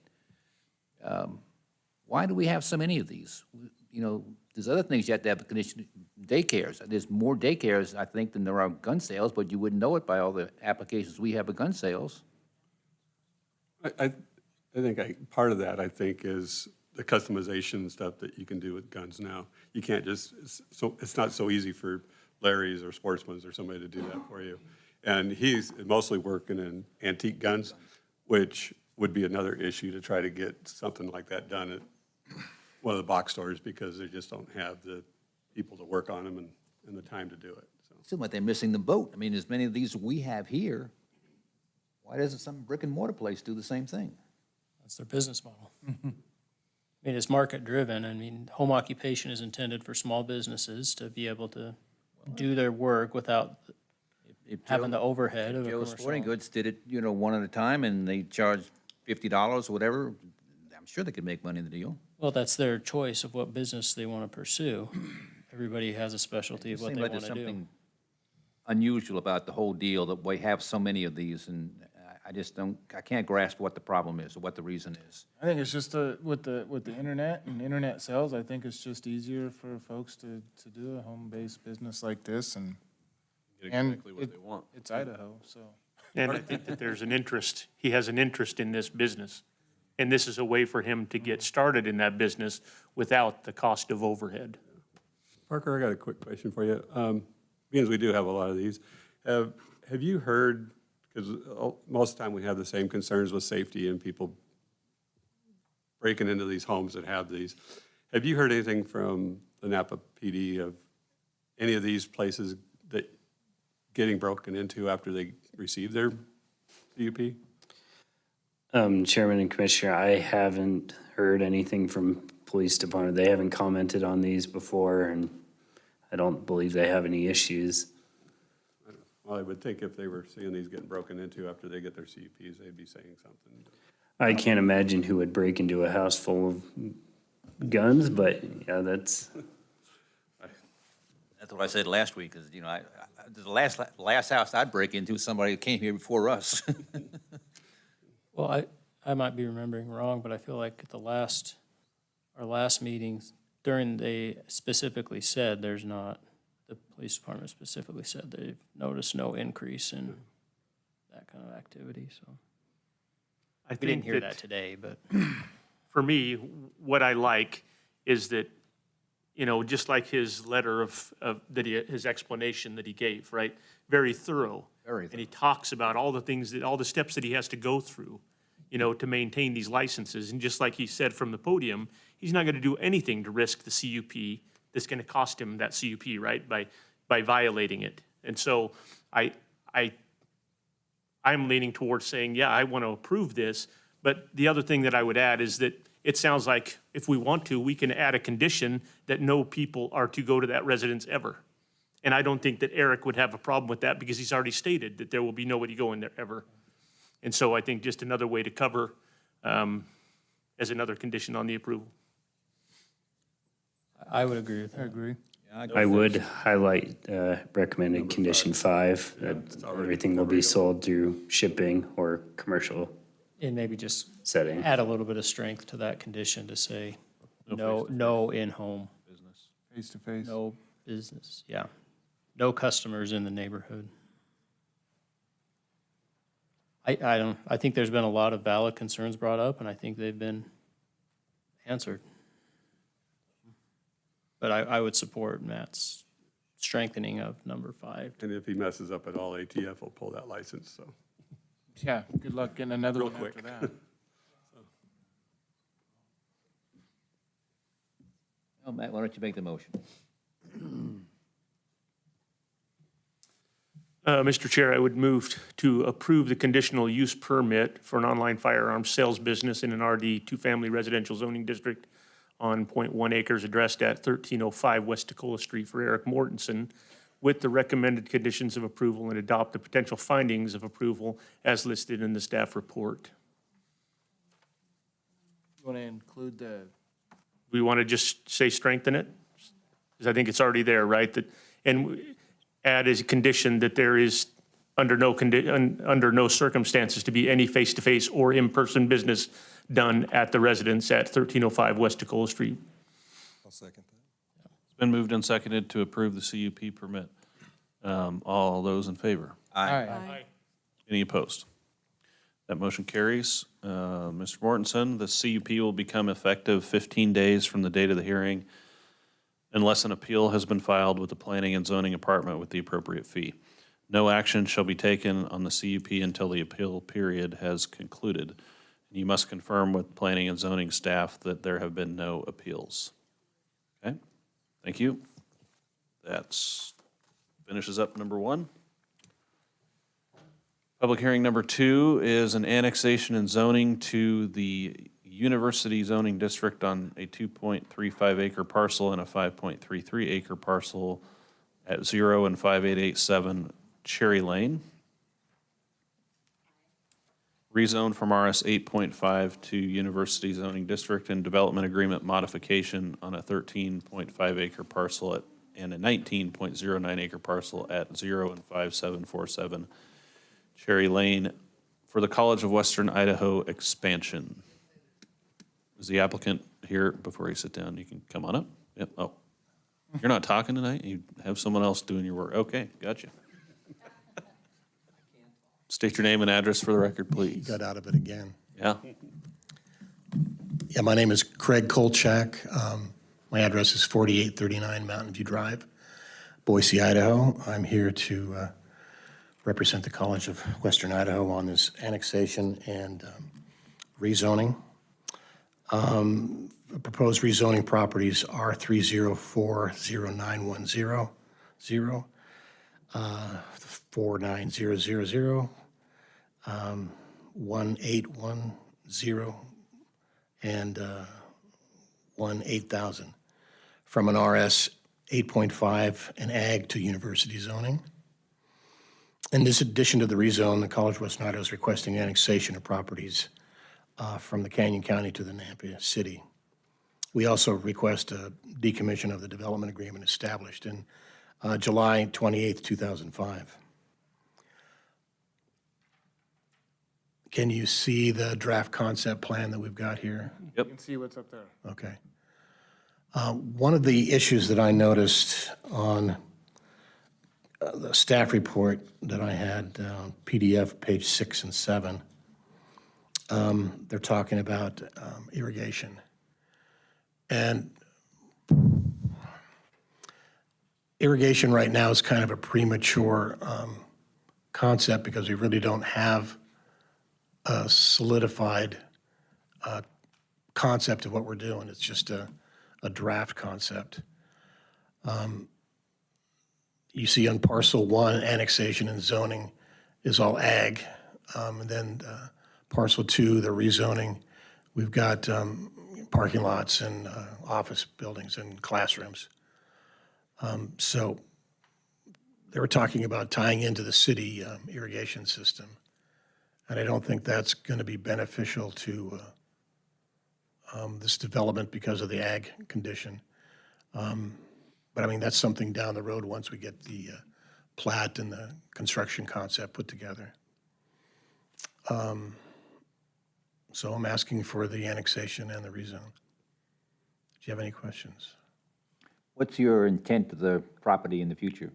D: why do we have so many of these? You know, there's other things you have to have, daycares. There's more daycares, I think, than there are gun sales, but you wouldn't know it by all the applications we have of gun sales.
H: I think part of that, I think, is the customization stuff that you can do with guns now. You can't just, it's not so easy for Larry's or Sportsman's or somebody to do that for you. And he's mostly working in antique guns, which would be another issue to try to get something like that done at one of the box stores because they just don't have the people to work on them and the time to do it. So
D: Seems like they're missing the boat. I mean, as many of these we have here, why doesn't some brick and mortar place do the same thing?
N: That's their business model. I mean, it's market-driven. I mean, home occupation is intended for small businesses to be able to do their work without
D: If
N: having the
D: Joe-
N: overhead of a
D: Joe's Sporting
N: commercial.
D: Goods did it, you know, one at a time, and they charged $50 or whatever, I'm sure they could make money in the deal.
N: Well, that's their choice of what business they want to pursue. Everybody has a specialty of what
D: Seems
N: they
D: like
N: want
D: there's
N: to do.
D: something unusual about the whole deal, that we have so many of these, and I can't grasp what the problem is or what the reason is.
C: I think it's just with the internet and internet sales, I think it's just easier for folks to do a home-based business like this and
B: Get
C: And
B: exactly what they want.
C: it's Idaho, so.
O: And I think that there's an interest, he has an interest in this business. And this is a way for him to get started in that business without the cost of overhead.
H: Parker, I got a quick question for you. Because we do have a lot of these, have you heard, because most of the time we have the same concerns with safety and people breaking into these homes that have these. Have you heard anything from the Napa PD of any of these places that getting broken into after they receive their CUP?
F: Chairman and Commissioner, I haven't heard anything from police department. They haven't commented on these before, and I don't believe they have any issues.
H: Well, I would think if they were seeing these getting broken into after they get their CUPs, they'd be saying something.
F: I can't imagine who would break into a house full of guns, but yeah, that's,
D: That's what I said last week, is, the last house I'd break into, somebody who came here before us.
N: Well, I might be remembering wrong, but I feel like at our last meetings, they specifically said there's not, the police department specifically said they've noticed no increase in that kind of activity, so.
O: I
N: We didn't
O: think
N: hear
O: that
N: that today, but.
O: for me, what I like is that, just like his letter his explanation that he gave, right? Very thorough.
D: Very
O: And he talks about all the steps that he has to go through, to maintain these licenses. And just like he said from the podium, he's not gonna do anything to risk the CUP that's gonna cost him that CUP, right? By violating it. And so I'm leaning towards saying, yeah, I want to approve this. But the other thing that I would add is that it sounds like if we want to, we can add a condition that no people are to go to that residence ever. And I don't think that Eric would have a problem with that because he's already stated that there will be nobody going there ever. And so I think just another way to cover as another condition on the approval.
N: I would agree with that.
C: I agree.
F: I would highlight recommended condition 5, that everything will be sold through shipping or commercial
N: And maybe just
F: setting.
N: add a little bit of strength to that condition to say, no in-home,
C: Face to face.
N: no business, yeah. No customers in the neighborhood. I think there's been a lot of valid concerns brought up, and I think they've been answered. But I would support Matt's strengthening of number 5.
H: And if he messes up at all, ATF will pull that license, so.
C: Yeah, good luck getting another
H: Real
C: one
H: quick.
C: after that.
D: Well, Matt, why don't you make the motion?
O: Mr. Chair, I would move to approve the conditional use permit for an online firearms sales business in an RD two-family residential zoning district on .1 acres addressed at 1305 West Decola Street for Eric Mortensen, with the recommended conditions of approval, and adopt the potential findings of approval as listed in the staff report.
C: You want to include the,
O: We want to just say strengthen it? Because I think it's already there, right? And add as a condition that there is under no circumstances to be any face-to-face or in-person business done at the residence at 1305 West Decola Street.
G: I'll second that.
B: It's been moved and seconded to approve the CUP permit. All those in favor?
C: aye.
B: Any opposed? That motion carries. Mr. Mortensen, the CUP will become effective 15 days from the date of the hearing unless an appeal has been filed with the Planning and Zoning Department with the appropriate fee. No action shall be taken on the CUP until the appeal period has concluded. You must confirm with Planning and Zoning staff that there have been no appeals. Okay, thank you. That's finishes up number 1. Public hearing number 2 is an annexation and zoning to the University zoning district on a 2.35 acre parcel and a 5.33 acre parcel at 0 and 5887 Cherry Lane. Rezone from RS 8.5 to University zoning district and development agreement modification on a 13.5 acre parcel and a 19.09 acre parcel at 0 and 5747 Cherry Lane for the College of Western Idaho expansion. Is the applicant here? Before you sit down, you can come on up. Yep. Oh, you're not talking tonight? You have someone else doing your work? Okay, gotcha. State your name and address for the record, please.
P: Got out of it again.
B: Yeah.
P: Yeah, my name is Craig Kolchak. My address is 4839 Mountain View Drive, Boise, Idaho. I'm here to represent the College of Western Idaho on this annexation and rezoning. proposed rezoning properties are 3040910, 49000, 1810, and 18000, from an RS 8.5 and ag to university zoning. In this addition to the rezone, the College of Western Idaho is requesting annexation of properties from the Canyon County to the Nampa City. We also request a decommission of the development agreement established in July 28th, 2005. Can you see the draft concept plan that we've got here?
C: You can see what's up there.
P: Okay. One of the issues that I noticed on the staff report that I had, PDF, page 6 and 7, they're talking about irrigation. And irrigation right now is kind of a premature concept because we really don't have a solidified concept of what we're doing. It's just a draft concept. You see on parcel 1, annexation and zoning is all ag. And then parcel 2, the rezoning, we've got parking lots and office buildings and classrooms. So they were talking about tying into the city irrigation system. And I don't think that's going to be beneficial to this development because of the ag condition. But I mean, that's something down the road once we get the plat and the construction concept put together. So I'm asking for the annexation and the rezone. Do you have any questions?
D: What's your intent of the property in the future?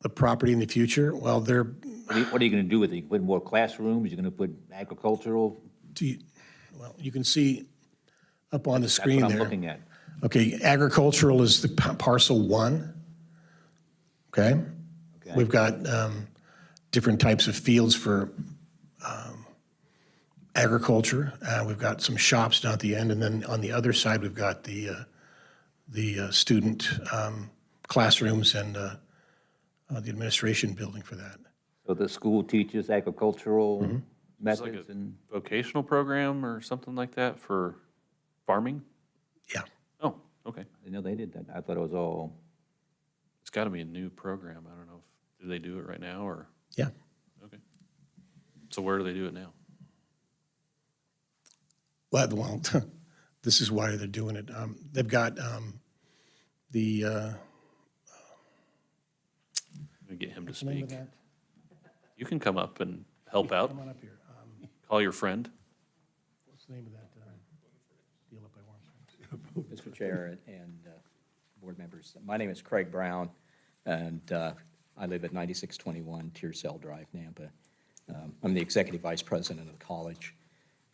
P: The property in the future, well, they're,
D: What are you going to do with it? You put more classrooms? You're going to put agricultural?
P: well, you can see up on the
D: That's
P: screen
D: what
P: there.
D: I'm looking at.
P: Okay, agricultural is the parcel 1, okay? We've got different types of fields for agriculture. We've got some shops down at the end, and then on the other side, we've got the student classrooms and the administration building for that.
D: So the school teaches agricultural
B: It's like
D: methods
B: a
D: and?
B: vocational program or something like that for farming?
P: Yeah.
B: Oh, okay.
D: I didn't know they did that. I thought it was all.
B: It's got to be a new program. I don't know if, do they do it right now or?
P: Yeah.
B: Okay. So where do they do it now?
P: Well, this is why they're doing it. They've got the.
B: Let me get him to speak. You can come up and help out.
P: Come on up here.
B: Call your friend.
P: What's the name of that deal up by Warm Springs?
Q: Mr. Chair and board members, my name is Craig Brown, and I live at 9621 Tearsell Drive, Nampa. I'm the executive vice president of the college,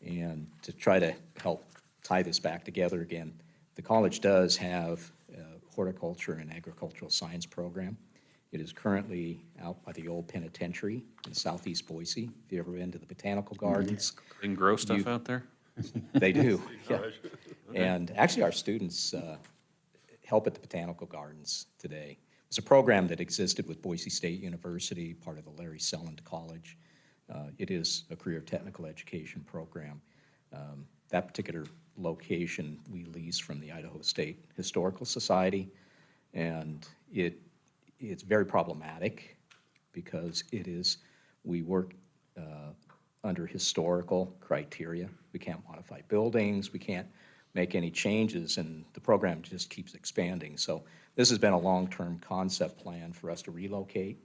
Q: and to try to help tie this back together again, the college does have a horticulture and agricultural science program. It is currently out by the old penitentiary in southeast Boise. If you've ever been to the botanical gardens.
B: They can grow stuff out there?
Q: They do, yeah. And actually, our students help at the botanical gardens today. It's a program that existed with Boise State University, part of the Larry Selland College. It is a career technical education program. That particular location we lease from the Idaho State Historical Society, and it's very problematic because we work under historical criteria. We can't modify buildings, we can't make any changes, and the program just keeps expanding. So this has been a long-term concept plan for us to relocate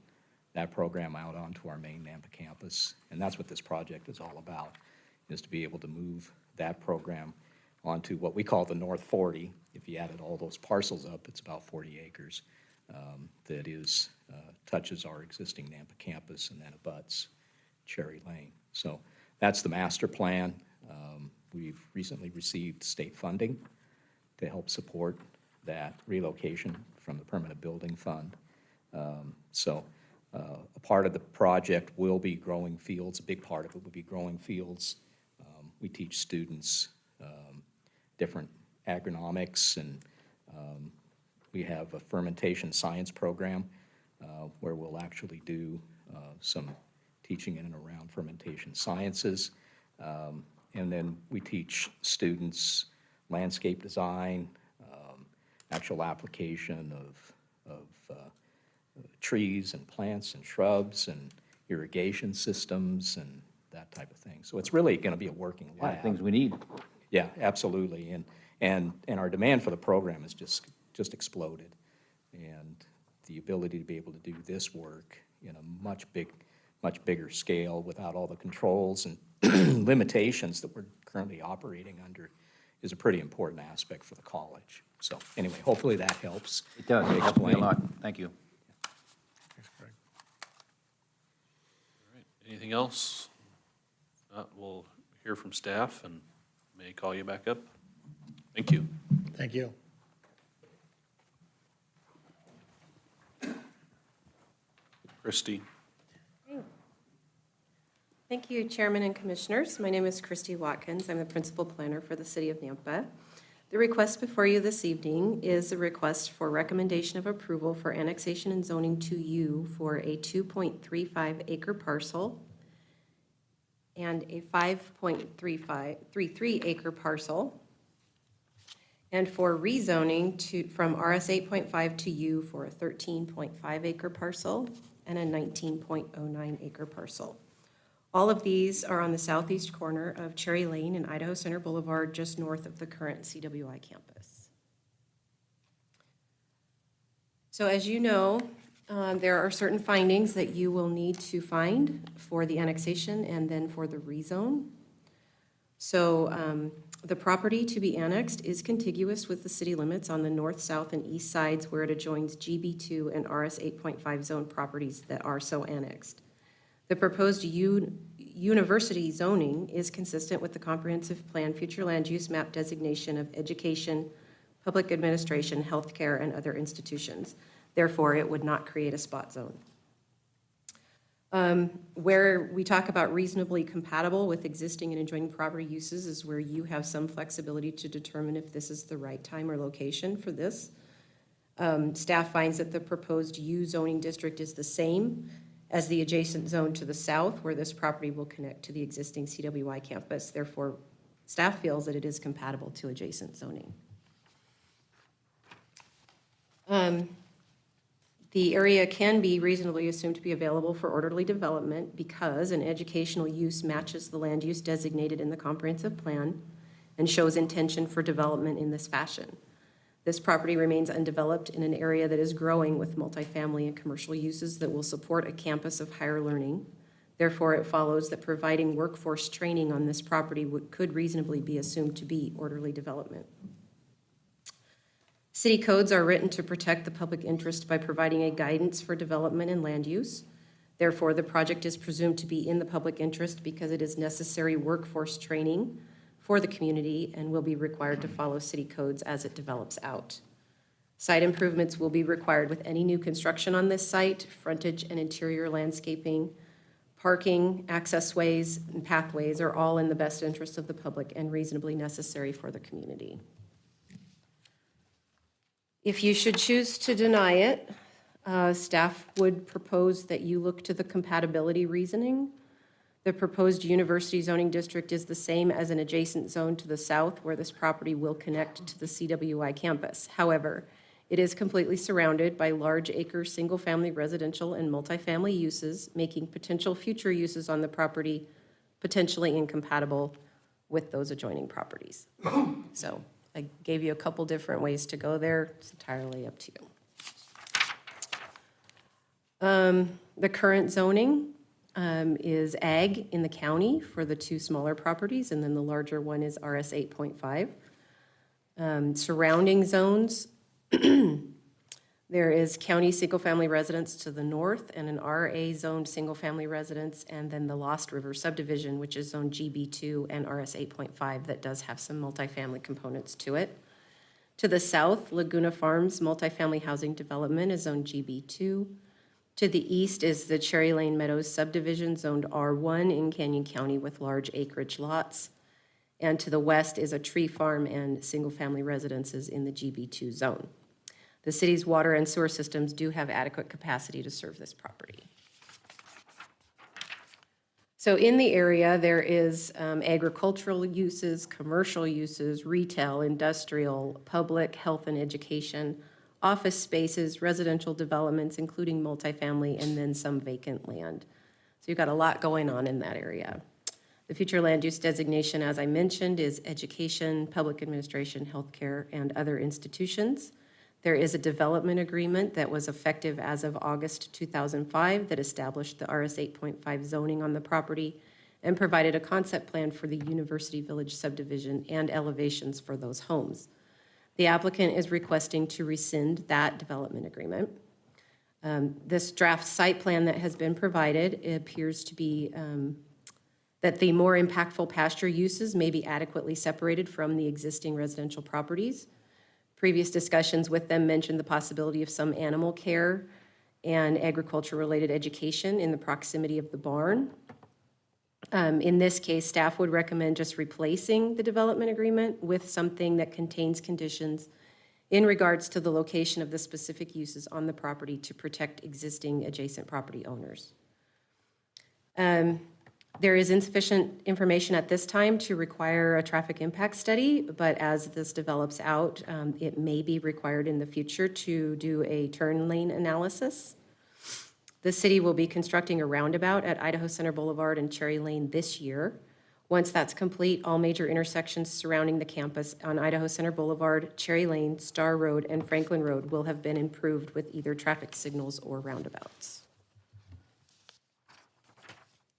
Q: that program out onto our main Nampa campus, and that's what this project is all about, is to be able to move that program onto what we call the North 40. If you added all those parcels up, it's about 40 acres. That touches our existing Nampa campus and then abuts Cherry Lane. So that's the master plan. We've recently received state funding to help support that relocation from the Permanent Building Fund. A part of the project will be growing fields. A big part of it will be growing fields. We teach students different agronomics, and we have a fermentation science program where we'll actually do some teaching in and around fermentation sciences. And then we teach students landscape design, actual application of trees and plants and shrubs and irrigation systems and that type of thing. So it's really going to be a working
D: A lot of
Q: lab.
D: things we need.
Q: Yeah, absolutely. And our demand for the program has just exploded. And the ability to be able to do this work in a much bigger scale without all the controls and limitations that we're currently operating under is a pretty important aspect for the college. So anyway, hopefully that helps.
D: It does, it helps me a lot. Thank you.
B: Anything else? We'll hear from staff and may call you back up. Thank you.
P: Thank you.
B: Christie.
A: Thank you, Chairman and Commissioners. My name is Christy Watkins. I'm the Principal Planner for the City of Nampa. The request before you this evening is a request for recommendation of approval for annexation and zoning to you for a 2.35 acre parcel and a 5.33 acre parcel, and for rezoning from RS 8.5 to U for a 13.5 acre parcel and a 19.09 acre parcel. All of these are on the southeast corner of Cherry Lane and Idaho Center Boulevard, just north of the current CWI campus. So as you know, there are certain findings that you will need to find for the annexation and then for the rezone. So the property to be annexed is contiguous with the city limits on the north, south, and east sides where it adjoins GB2 and RS 8.5 zone properties that are so annexed. The proposed university zoning is consistent with the comprehensive plan future land use map designation of education, public administration, healthcare, and other institutions. Therefore, it would not create a spot zone. Where we talk about reasonably compatible with existing and adjoining property uses is where you have some flexibility to determine if this is the right time or location for this. Staff finds that the proposed U zoning district is the same as the adjacent zone to the south, where this property will connect to the existing CWI campus. Therefore, staff feels that it is compatible to adjacent zoning. The area can be reasonably assumed to be available for orderly development because an educational use matches the land use designated in the comprehensive plan and shows intention for development in this fashion. This property remains undeveloped in an area that is growing with multifamily and commercial uses that will support a campus of higher learning. Therefore, it follows that providing workforce training on this property could reasonably be assumed to be orderly development. City codes are written to protect the public interest by providing a guidance for development and land use. Therefore, the project is presumed to be in the public interest because it is necessary workforce training for the community and will be required to follow city codes as it develops out. Site improvements will be required with any new construction on this site. Frontage and interior landscaping, parking, access ways, and pathways are all in the best interest of the public and reasonably necessary for the community. If you should choose to deny it, staff would propose that you look to the compatibility reasoning. The proposed university zoning district is the same as an adjacent zone to the south where this property will connect to the CWI campus. However, it is completely surrounded by large acre single-family residential and multifamily uses, making potential future uses on the property potentially incompatible with those adjoining properties. So I gave you a couple different ways to go there. It's entirely up to you. The current zoning is ag in the county for the two smaller properties, and then the larger one is RS 8.5. Surrounding zones, there is county single-family residence to the north and an RA zoned single-family residence, and then the Lost River subdivision, which is zone GB2 and RS 8.5 that does have some multifamily components to it. To the south, Laguna Farms multifamily housing development is zone GB2. To the east is the Cherry Lane Meadows subdivision zoned R1 in Canyon County with large acreage lots. And to the west is a tree farm and single-family residences in the GB2 zone. The city's water and sewer systems do have adequate capacity to serve this property. So in the area, there is agricultural uses, commercial uses, retail, industrial, public, health and education, office spaces, residential developments, including multifamily, and then some vacant land. So you've got a lot going on in that area. The future land use designation, as I mentioned, is education, public administration, healthcare, and other institutions. There is a development agreement that was effective as of August 2005 that established the RS 8.5 zoning on the property and provided a concept plan for the University Village subdivision and elevations for those homes. The applicant is requesting to rescind that development agreement. This draft site plan that has been provided, it appears to be that the more impactful pasture uses may be adequately separated from the existing residential properties. Previous discussions with them mentioned the possibility of some animal care and agriculture-related education in the proximity of the barn. In this case, staff would recommend just replacing the development agreement with something that contains conditions in regards to the location of the specific uses on the property to protect existing adjacent property owners. There is insufficient information at this time to require a traffic impact study, but as this develops out, it may be required in the future to do a turn lane analysis. The city will be constructing a roundabout at Idaho Center Boulevard and Cherry Lane this year. Once that's complete, all major intersections surrounding the campus on Idaho Center Boulevard, Cherry Lane, Star Road, and Franklin Road will have been improved with either traffic signals or roundabouts.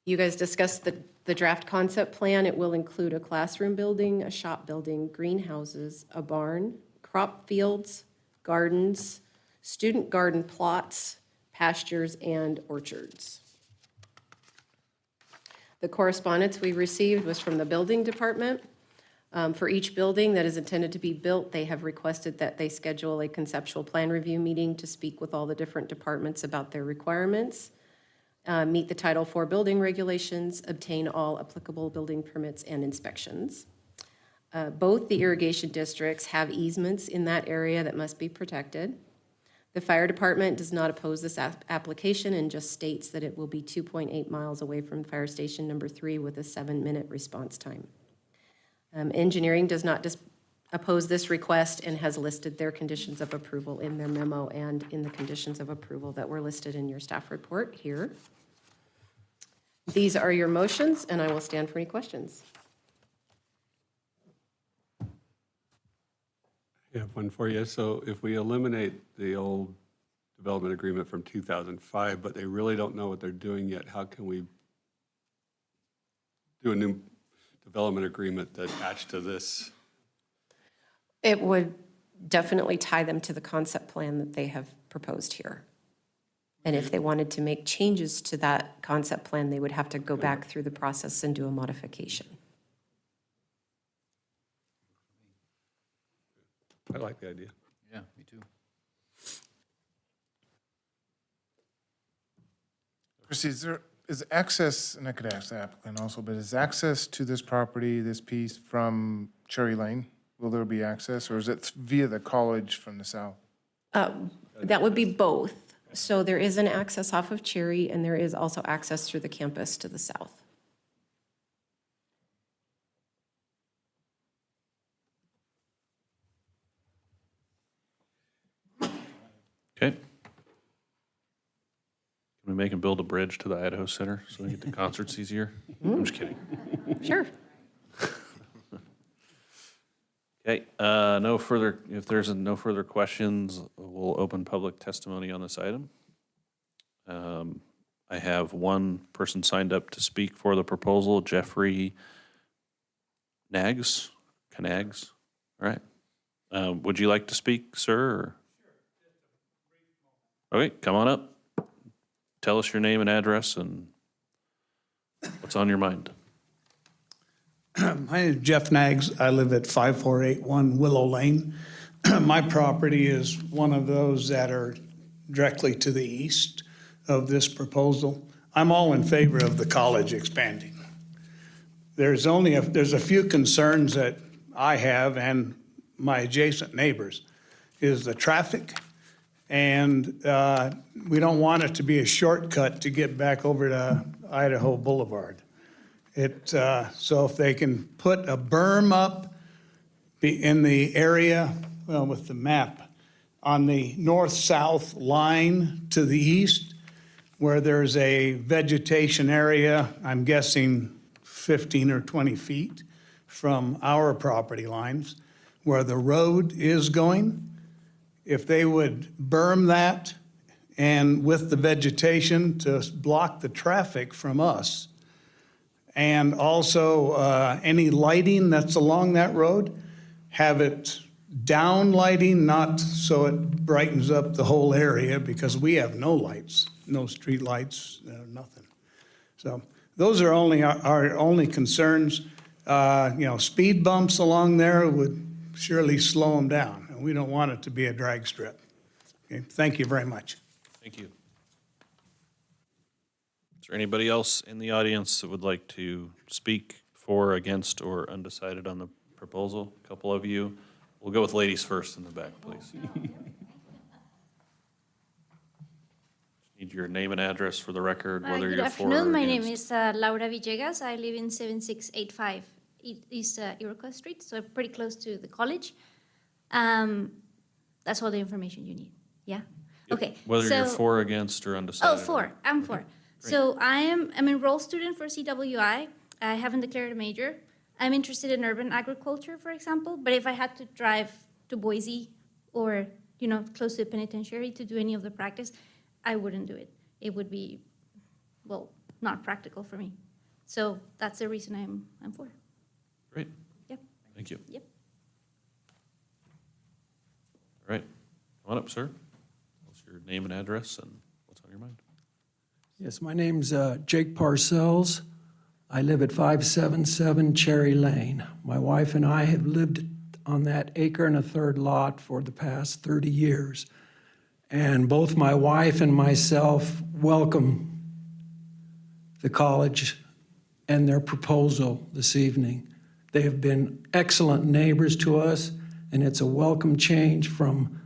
A: You guys discussed the draft concept plan. It will include a classroom building, a shop building, greenhouses, a barn, crop fields, gardens, student garden plots, pastures, and orchards. The correspondence we received was from the building department. For each building that is intended to be built, they have requested that they schedule a conceptual plan review meeting to speak with all the different departments about their requirements. Meet the Title IV building regulations, obtain all applicable building permits and inspections. Both the irrigation districts have easements in that area that must be protected. The fire department does not oppose this application and just states that it will be 2.8 miles away from fire station number 3 with a 7-minute response time. Engineering does not oppose this request and has listed their conditions of approval in their memo and in the conditions of approval that were listed in your staff report here. These are your motions, and I will stand for any questions.
H: I have one for you. So if we eliminate the old development agreement from 2005, but they really don't know what they're doing yet, how can we do a new development agreement attached to this?
A: It would definitely tie them to the concept plan that they have proposed here. And if they wanted to make changes to that concept plan, they would have to go back through the process and do a modification.
H: I like the idea.
D: Yeah, me too.
C: Christie, is access, and I could ask the applicant also, but is access to this property, this piece from Cherry Lane? Will there be access, or is it via the college from the south?
A: That would be both. So there is an access off of Cherry, and there is also access through the campus to the south.
B: Okay. Can we make them build a bridge to the Idaho Center so we get to concerts easier? I'm just kidding.
A: Sure.
B: Okay, if there's no further questions, we'll open public testimony on this item. I have one person signed up to speak for the proposal, Jeffrey Knags. All right. Would you like to speak, sir? Or? Okay, come on up. Tell us your name and address and what's on your mind.
R: My name is Jeff Nags. I live at 5481 Willow Lane. My property is one of those that are directly to the east of this proposal. I'm all in favor of the college expanding. there's a few concerns that I have and my adjacent neighbors, is the traffic. And we don't want it to be a shortcut to get back over to Idaho Boulevard. So if they can put a berm up in the area, well, with the map, on the north-south line to the east, where there's a vegetation area, I'm guessing 15 or 20 feet from our property lines, where the road is going, if they would berm that and with the vegetation to block the traffic from us, and also any lighting that's along that road, have it down lighting, not so it brightens up the whole area, because we have no lights, no street lights, nothing. So those are our only concerns. Speed bumps along there would surely slow them down, and we don't want it to be a drag strip. Okay, thank you very much.
B: Thank you. Is there anybody else in the audience that would like to speak for, against, or undecided on the proposal? A couple of you. We'll go with ladies first in the back, please. Need your name and address for the record, whether you're for or against.
S: Good afternoon. My name is Laura Villegas. I live in 7685 East Iroquois Street, so pretty close to the college. That's all the information you need. Yeah? Okay.
B: Whether you're for, against, or undecided.
S: Oh, for. I'm for. So I'm an enrolled student for CWI. I haven't declared a major. I'm interested in urban agriculture, for example, but if I had to drive to Boise or, close to the penitentiary to do any of the practice, I wouldn't do it. It would be, well, not practical for me. So that's the reason I'm for.
B: Great.
S: Yep.
B: Thank you.
S: Yep.
B: All right. Come on up, sir. What's your name and address and what's on your mind?
T: Yes, my name's Jake Parcells. I live at 577 Cherry Lane. My wife and I have lived on that 1.25 acre lot for the past 30 years. And both my wife and myself welcome the college and their proposal this evening. They have been excellent neighbors to us, and it's a welcome change from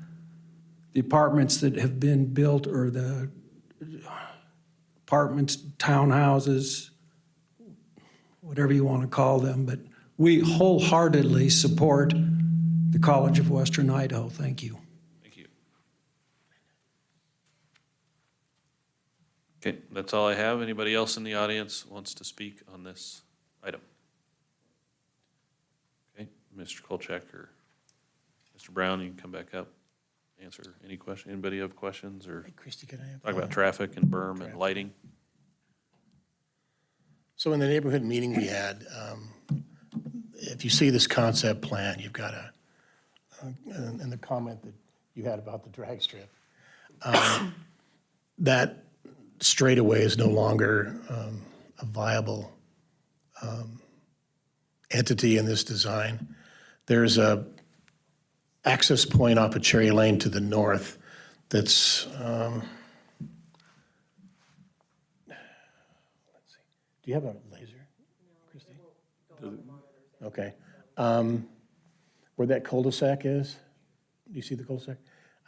T: the apartments that have been built, or the apartments, townhouses, whatever you want to call them, but we wholeheartedly support the College of Western Idaho. Thank you.
B: Thank you. Okay, that's all I have. Anybody else in the audience wants to speak on this item? Okay, Mr. Kolchak or Mr. Brown, you can come back up, answer any question. Anybody have questions or
P: Christie, can I have
B: talk about traffic and berm and lighting?
P: So in the neighborhood meeting we had, if you see this concept plan, you've got and the comment that you had about the drag strip, that straightaway is no longer a viable entity in this design. There's a access point off of Cherry Lane to the north that's, do you have a laser, Christie? Okay. Where that cul-de-sac is, do you see the cul-de-sac?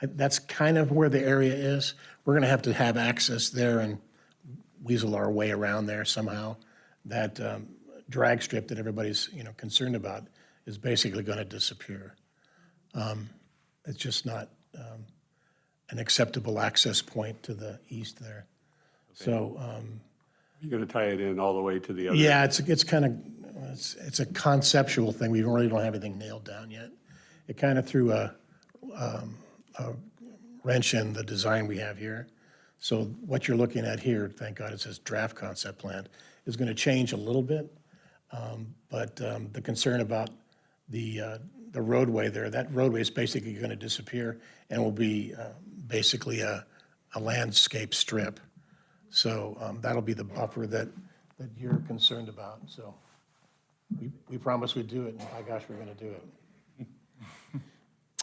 P: That's kind of where the area is. We're gonna have to have access there and weasel our way around there somehow. That drag strip that everybody's, concerned about is basically gonna disappear. It's just not an acceptable access point to the east there. So,
H: You're going to tie it in all the way to the other?
P: yeah, it's kind of, it's a conceptual thing. We really don't have anything nailed down yet. It kind of threw a wrench in the design we have here. So what you're looking at here, thank God it says draft concept plan, is going to change a little bit. But the concern about the roadway there, that roadway is basically going to disappear and will be basically a landscape strip. So that'll be the buffer that you're concerned about. So we promised we'd do it, and by gosh, we're going to do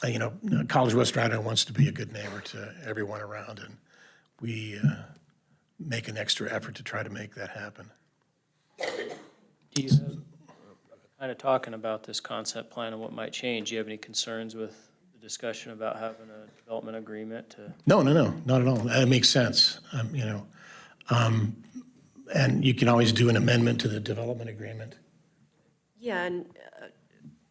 P: it. College of Western Idaho wants to be a good neighbor to everyone around, and we make an extra effort to try to make that happen.
N: kind of talking about this concept plan and what might change. Do you have any concerns with the discussion about having a development agreement to?
P: No, not at all. That makes sense, and you can always do an amendment to the development agreement.
A: Yeah, and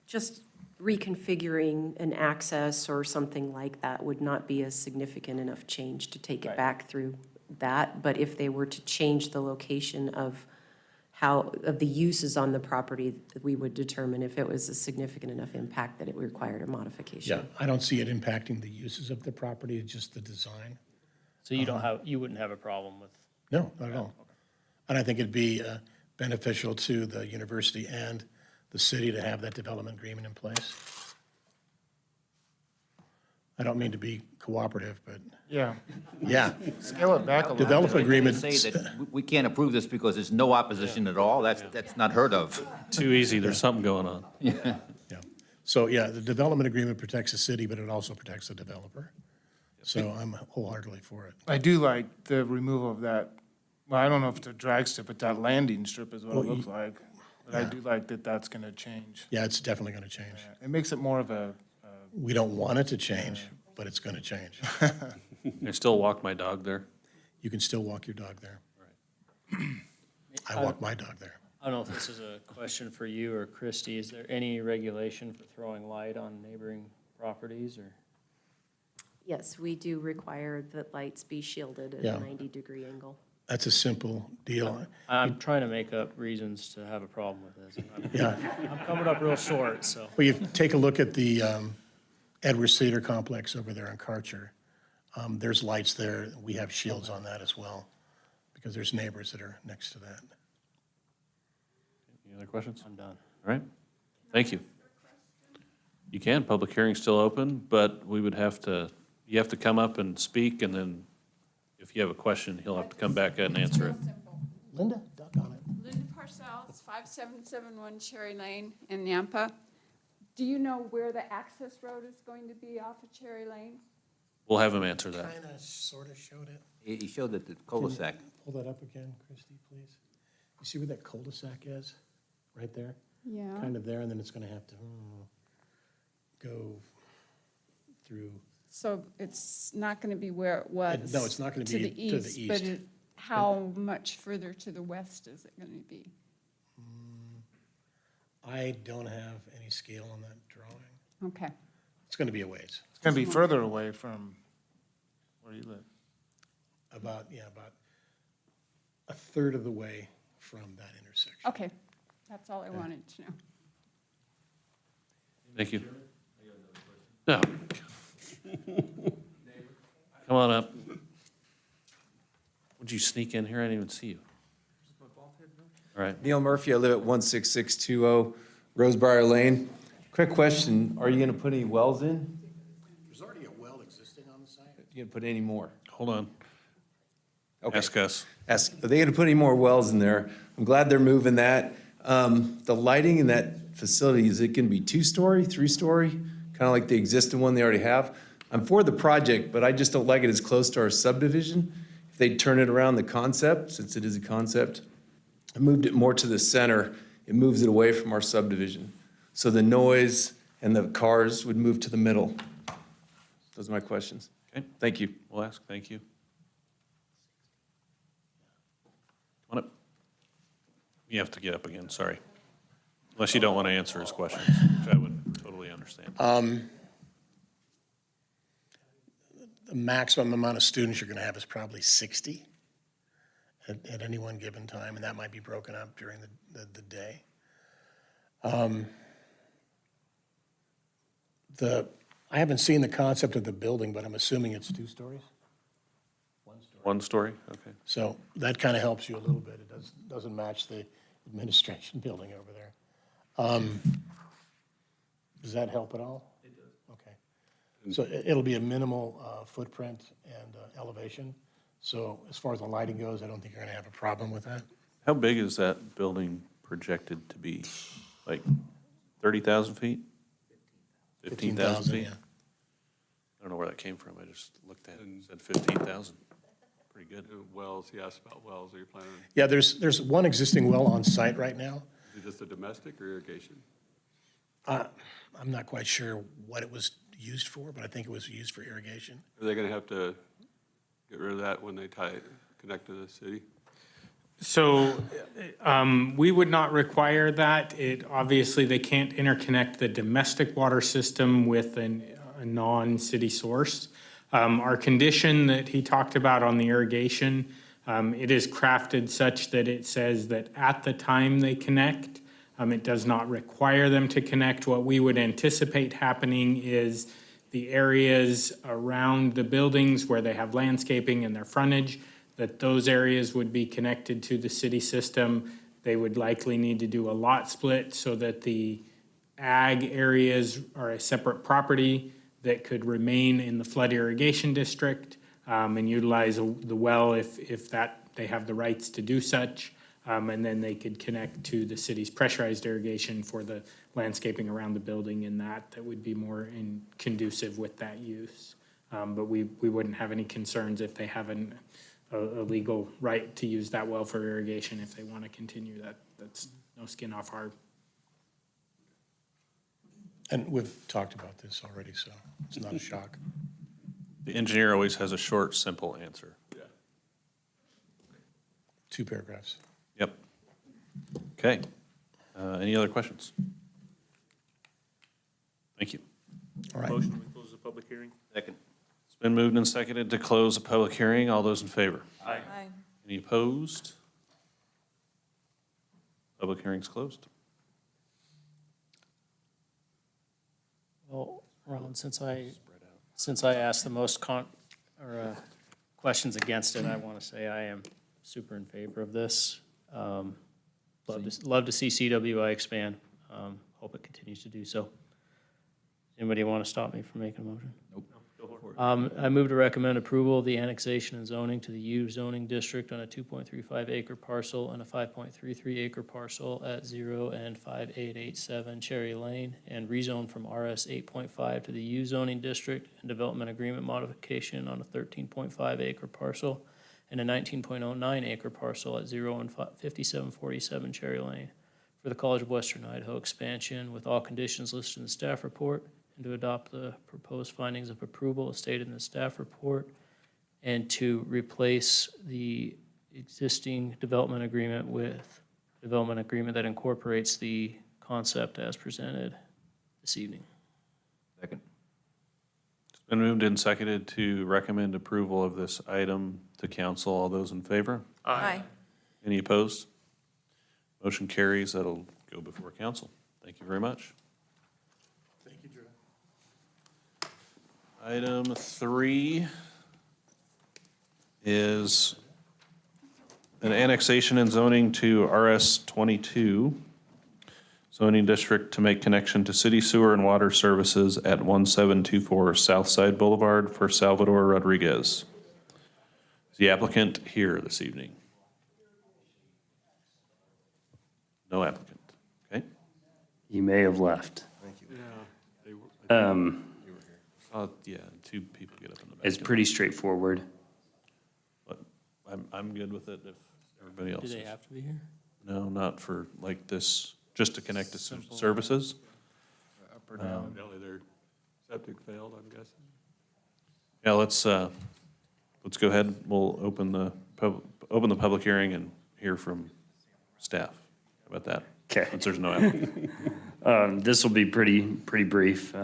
A: just reconfiguring an access or something like that would not be a significant enough change to take it back through that. But if they were to change the location of the uses on the property, we would determine if it was a significant enough impact that it required a modification.
P: Yeah, I don't see it impacting the uses of the property, it's just the design.
N: So you wouldn't have a problem with?
P: No, not at all. And I think it'd be beneficial to the university and the city to have that development agreement in place. I don't mean to be cooperative, but
C: Yeah.
P: yeah.
C: Scale it back a little.
P: Development agreement.
D: Say that we can't approve this because there's no opposition at all, that's not heard of.
B: Too easy, there's something going on.
P: Yeah. So, yeah, the development agreement protects the city, but it also protects the developer. So I'm wholeheartedly for it.
C: I do like the removal of that, well, I don't know if the drag strip, but that landing strip is what it
P: Well,
C: looks like. But I do like that that's going to change.
P: Yeah, it's definitely going to change.
C: It makes it more of a,
P: We don't want it to change, but it's going to change.
B: I still walk my dog there.
P: You can still walk your dog there. I walk my dog there.
N: I don't know if this is a question for you or Christie. Is there any regulation for throwing light on neighboring properties or?
A: Yes, we do require that lights be shielded at
P: Yeah.
A: a 90-degree angle.
P: That's a simple deal.
N: I'm trying to make up reasons to have a problem with this.
P: Yeah.
N: I'm coming up real short, so.
P: Well, you take a look at the Edwards Theater Complex over there in Karcher. There's lights there. We have shields on that as well, because there's neighbors that are next to that.
B: Any other questions?
N: I'm done.
B: All right, thank you. You can, public hearing's still open, but we would have to, you have to come up and speak, and then if you have a question, he'll have to come back and answer it.
P: Linda, duck on it.
U: Linda Parcells, 5771 Cherry Lane in Nampa. Do you know where the access road is going to be off of Cherry Lane?
B: We'll have him answer that.
P: Kind of, sort of showed it.
D: He showed that the cul-de-sac.
P: Pull that up again, Christie, please. You see where that cul-de-sac is? Right there?
U: Yeah.
P: Kind of there, and then it's going to have to go through.
U: So it's not going to be where it was?
P: No, it's not going to be to the east.
U: But how much further to the west is it going to be?
P: I don't have any scale on that drawing.
U: Okay.
P: It's going to be a ways.
C: it's going to be further away from where you live.
P: About a third of the way from that intersection.
U: Okay, that's all I wanted to know.
B: Thank you. No. Come on up. Would you sneak in here? I didn't even see you. All right.
V: Neil Murphy, I live at 16620 Rosebriar Lane. Quick question, are you going to put any wells in?
P: There's already a well existing on the site.
V: You going to put any more?
B: Hold on.
V: Okay.
B: Ask us.
V: Are they going to put any more wells in there? I'm glad they're moving that. The lighting in that facility, is it going to be 2-story, 3-story? Kind of like the existing one they already have? I'm for the project, but I just don't like it as close to our subdivision. If they turn it around the concept, since it is a concept, I moved it more to the center. It moves it away from our subdivision. So the noise and the cars would move to the middle. Those are my questions.
B: Okay.
V: Thank you.
B: We'll ask. Thank you. Come on up. You have to get up again, sorry. Unless you don't want to answer his questions, which I would totally understand.
P: The maximum amount of students you're going to have is probably 60 at any one given time, and that might be broken up during the day. I haven't seen the concept of the building, but I'm assuming it's 2 stories?
B: 1 story, okay.
P: So that kind of helps you a little bit. It doesn't match the administration building over there. Does that help at all? It does. Okay. So it'll be a minimal footprint and elevation. So as far as the lighting goes, I don't think you're going to have a problem with that.
B: How big is that building projected to be? Like 30,000 feet? 15,000 feet?
P: Yeah.
B: I don't know where that came from. I just looked at it and said 15,000. Pretty good.
H: Wells, he asked about wells, are you planning?
P: Yeah, there's one existing well on site right now.
H: Is this a domestic or irrigation?
P: I'm not quite sure what it was used for, but I think it was used for irrigation.
H: Are they gonna have to get rid of that when they connect to the city?
I: So we would not require that. Obviously, they can't interconnect the domestic water system with a non-city source. Our condition that he talked about on the irrigation, it is crafted such that it says that at the time they connect, it does not require them to connect. What we would anticipate happening is the areas around the buildings where they have landscaping and their frontage, that those areas would be connected to the city system. They would likely need to do a lot split so that the ag areas are a separate property that could remain in the flood irrigation district and utilize the well if they have the rights to do such. And then they could connect to the city's pressurized irrigation for the landscaping around the building, and that would be more conducive with that use. But we wouldn't have any concerns if they have a legal right to use that well for irrigation if they want to continue that. That's no skin off our.
P: And we've talked about this already, so it's not a shock.
B: The engineer always has a short, simple answer.
P: 2 paragraphs.
B: Yep. Okay. Any other questions? Thank you.
P: All right.
O: Motion to close the public hearing?
B: Second. It's been moved and seconded to close the public hearing. All those in favor?
O: Aye.
B: Any opposed? Public hearing's closed.
N: Well, Ron, since I asked the most questions against it, I want to say I am super in favor of this. Love to see CWI expand. Hope it continues to do so. Anybody want to stop me from making a motion?
D: Nope.
N: I move to recommend approval of the annexation and zoning to the U zoning district on a 2.35 acre parcel and a 5.33 acre parcel at 0 and 5887 Cherry Lane, and rezone from RS 8.5 to the U zoning district, and development agreement modification on a 13.5 acre parcel and a 19.09 acre parcel at 0 and 5747 Cherry Lane for the College of Western Idaho expansion, with all conditions listed in the staff report, and to adopt the proposed findings of approval as stated in the staff report, and to replace the existing development agreement with development agreement that incorporates the concept as presented this evening.
D: Second.
B: It's been moved and seconded to recommend approval of this item to council. All those in favor?
O: Aye.
B: Any opposed? Motion carries. That'll go before council. Thank you very much.
P: Thank you, Drew.
B: Item 3 is an annexation and zoning to RS 22 zoning district to make connection to city sewer and water services at 1724 Southside Boulevard for Salvador Rodriguez. Is the applicant here this evening? No applicant. Okay.
F: You may have left.
G: Thank you.
H: Yeah, they were.
B: Yeah, 2 people get up in the back.
F: It's pretty straightforward.
B: But I'm good with it if everybody else
N: Do
B: is.
N: they have to be here?
B: No, not for like this, just to connect to services.
C: Up or down.
H: Evidently their septic failed, I'm guessing.
B: Yeah, let's go ahead. We'll open the public hearing and hear from staff. How about that?
F: Okay.
B: Since there's no applicant.
F: This will be pretty brief.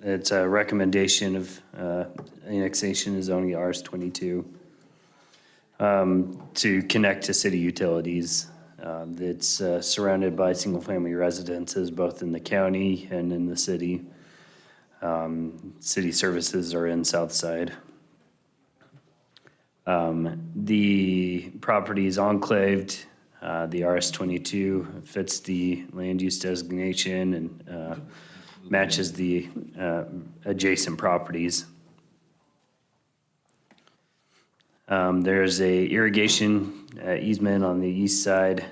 F: It's a recommendation of annexation and zoning RS 22 to connect to city utilities. It's surrounded by single-family residences, both in the county and in the city. City services are in Southside. The property is enclaved. The RS 22 fits the land use designation and matches the adjacent properties. There's a irrigation easement on the east side.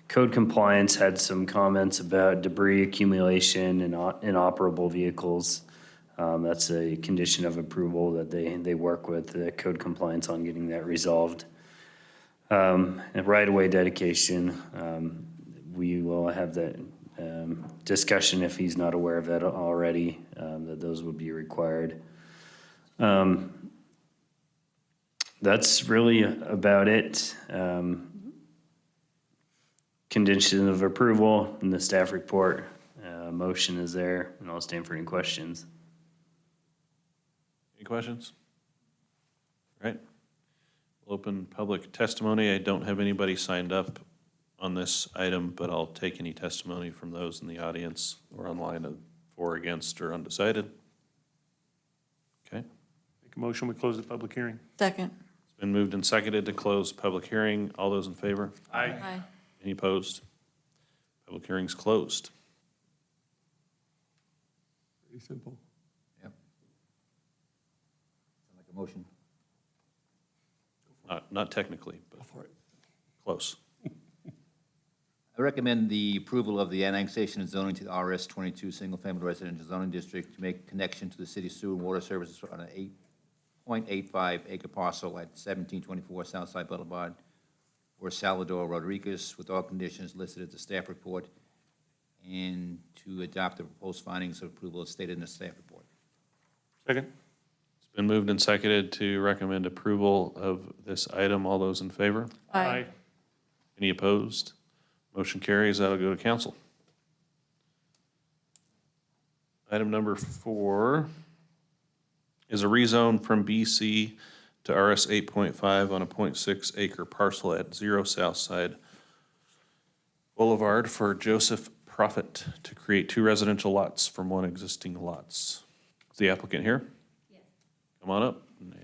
F: Code compliance had some comments about debris accumulation and inoperable vehicles. That's a condition of approval that they work with the code compliance on getting that resolved. And right-of-way dedication. we will have that discussion if he's not aware of that already, that those would be required. That's really about it. Condition of approval in the staff report. Motion is there, and I'll stand for any questions.
B: Any questions? All right. We'll open public testimony. I don't have anybody signed up on this item, but I'll take any testimony from those in the audience or online of for, against, or undecided. Okay.
O: Make a motion, we close the public hearing.
J: Second.
B: It's been moved and seconded to close public hearing. All those in favor?
O: Aye.
B: Any opposed? Public hearing's closed.
H: Pretty simple.
D: Yep. Sound like a motion?
B: Not technically, but close.
D: I recommend the approval of the annexation and zoning to the RS 22 single-family residential zoning district to make connection to the city sewer and water services on an 8.85 acre parcel at 1724 Southside Boulevard for Salvador Rodriguez, with all conditions listed at the staff report, and to adopt the proposed findings of approval as stated in the staff report.
O: Second.
B: It's been moved and seconded to recommend approval of this item. All those in favor?
J: Aye.
B: Any opposed? Motion carries. That'll go to council. Item number 4 is a rezone from BC to RS 8.5 on a 0.6 acre parcel at 0 Southside Boulevard for Joseph Profit to create 2 residential lots from 1 existing lots. Is the applicant here? Yes. Come on up and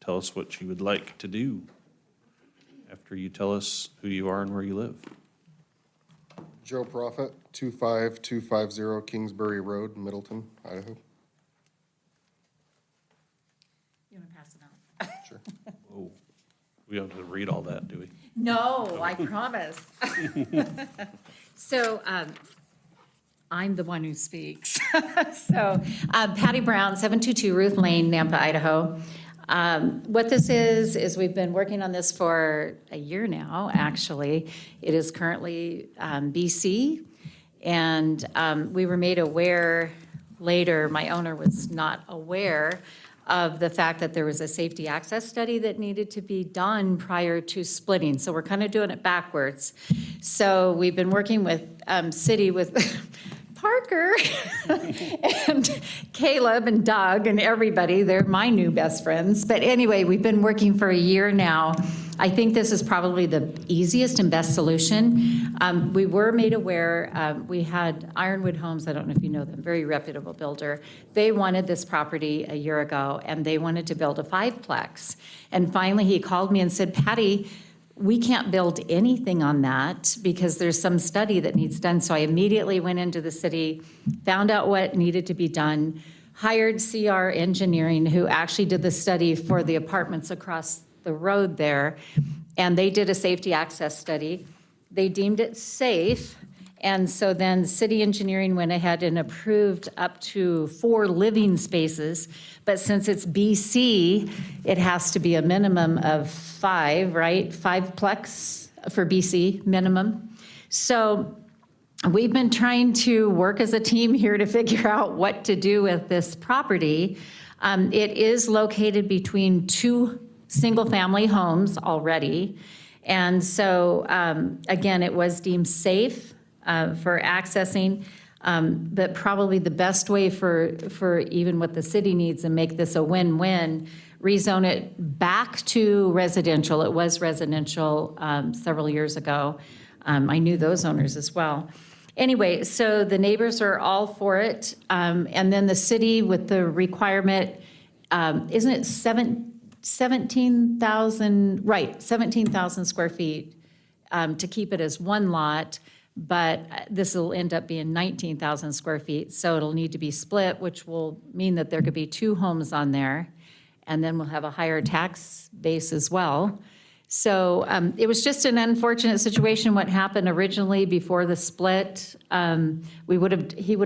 B: tell us what you would like to do after you tell us who you are and where you live.
K: Joe Profit, 25250 Kingsbury Road, Middleton, Idaho.
J: You want to pass it out?
K: Sure.
B: Whoa. We don't have to read all that, do we?
J: No, I promise. So I'm the one who speaks. So Patty Brown, 722 Ruth Lane, Nampa, Idaho. What this is we've been working on this for a year now, actually. It is currently BC, and we were made aware later, my owner was not aware of the fact that there was a safety access study that needed to be done prior to splitting. So we're kind of doing it backwards. So we've been working with city with Parker and Caleb and Doug and everybody. They're my new best friends. But anyway, we've been working for a year now. I think this is probably the easiest and best solution. We were made aware, we had Ironwood Homes, I don't know if you know them, very reputable builder. They wanted this property a year ago, and they wanted to build a 5-plex. And finally, he called me and said, Patty, we can't build anything on that because there's some study that needs done. So I immediately went into the city, found out what needed to be done, hired CR Engineering, who actually did the study for the apartments across the road there, and they did a safety access study. They deemed it safe, and so then city engineering went ahead and approved up to 4 living spaces, but since it's BC, it has to be a minimum of 5, right? 5-plex for BC minimum. So we've been trying to work as a team here to figure out what to do with this property. It is located between 2 single-family homes already. And so, again, it was deemed safe for accessing, but probably the best way for even what the city needs and make this a win-win, rezone it back to residential. It was residential several years ago. I knew those owners as well. Anyway, so the neighbors are all for it. And then the city with the requirement, isn't it 17,000, right, 17,000 square feet to keep it as 1 lot, but this will end up being 19,000 square feet, so it'll need to be split, which will mean that there could be 2 homes on there, and then we'll have a higher tax base as well. So it was just an unfortunate situation what happened originally before the split. He would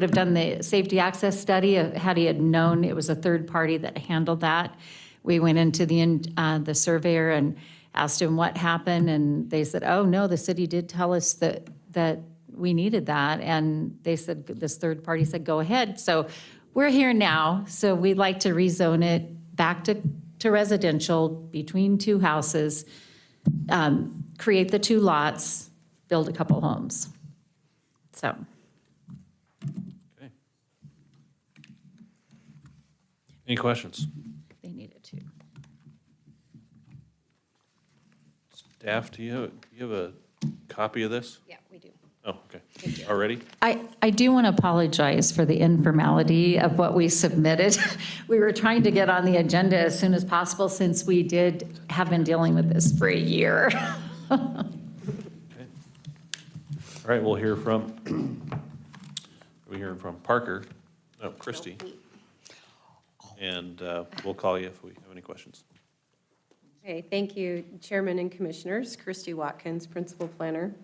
J: have done the safety access study had he had known it was a third party that handled that. We went into the surveyor and asked him what happened, and they said, oh, no, the city did tell us that that we needed that, and they said, this third party said, go ahead. So we're here now, so we'd like to rezone it back to residential between two houses, create the two lots, build a couple homes. So.
B: Any questions?
J: They needed to.
B: Staff, do you have a copy of this?
J: Yeah, we do.
B: Oh, okay. Already?
J: I do want to apologize for the informality of what we submitted. We were trying to get on the agenda as soon as possible since we have been dealing with this for a year.
B: All right, we'll hear from, we're hearing from Parker, no, Christie. And we'll call you if we have any questions.
A: Okay, thank you, Chairman and Commissioners. Christy Watkins, Principal Planner.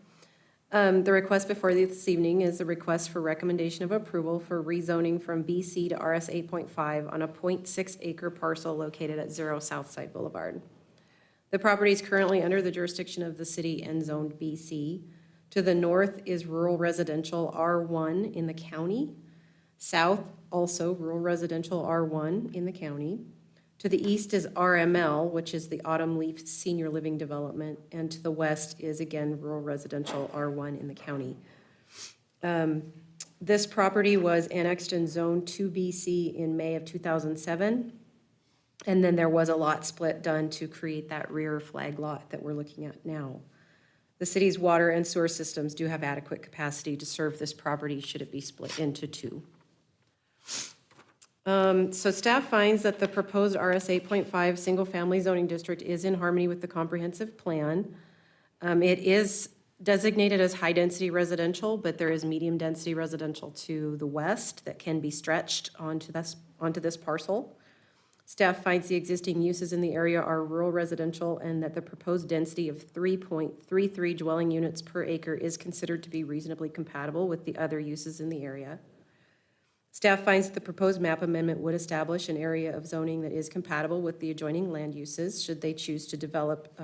A: The request before you this evening is a request for recommendation of approval for rezoning from BC to RS 8.5 on a 0.6 acre parcel located at 0 Southside Boulevard. The property is currently under the jurisdiction of the city and zoned BC. To the north is rural residential R1 in the county. South, also rural residential R1 in the county. To the east is RML, which is the Autumn Leaf Senior Living Development, and to the west is, again, rural residential R1 in the county. This property was annexed in Zone 2BC in May of 2007, and then there was a lot split done to create that rear flag lot that we're looking at now. The city's water and sewer systems do have adequate capacity to serve this property should it be split into two. So staff finds that the proposed RS 8.5 single-family zoning district is in harmony with the comprehensive plan. It is designated as high-density residential, but there is medium-density residential to the west that can be stretched onto this parcel. Staff finds the existing uses in the area are rural residential and that the proposed density of 3.33 dwelling units per acre is considered to be reasonably compatible with the other uses in the area. Staff finds that the proposed map amendment would establish an area of zoning that is compatible with the adjoining land uses should they choose to develop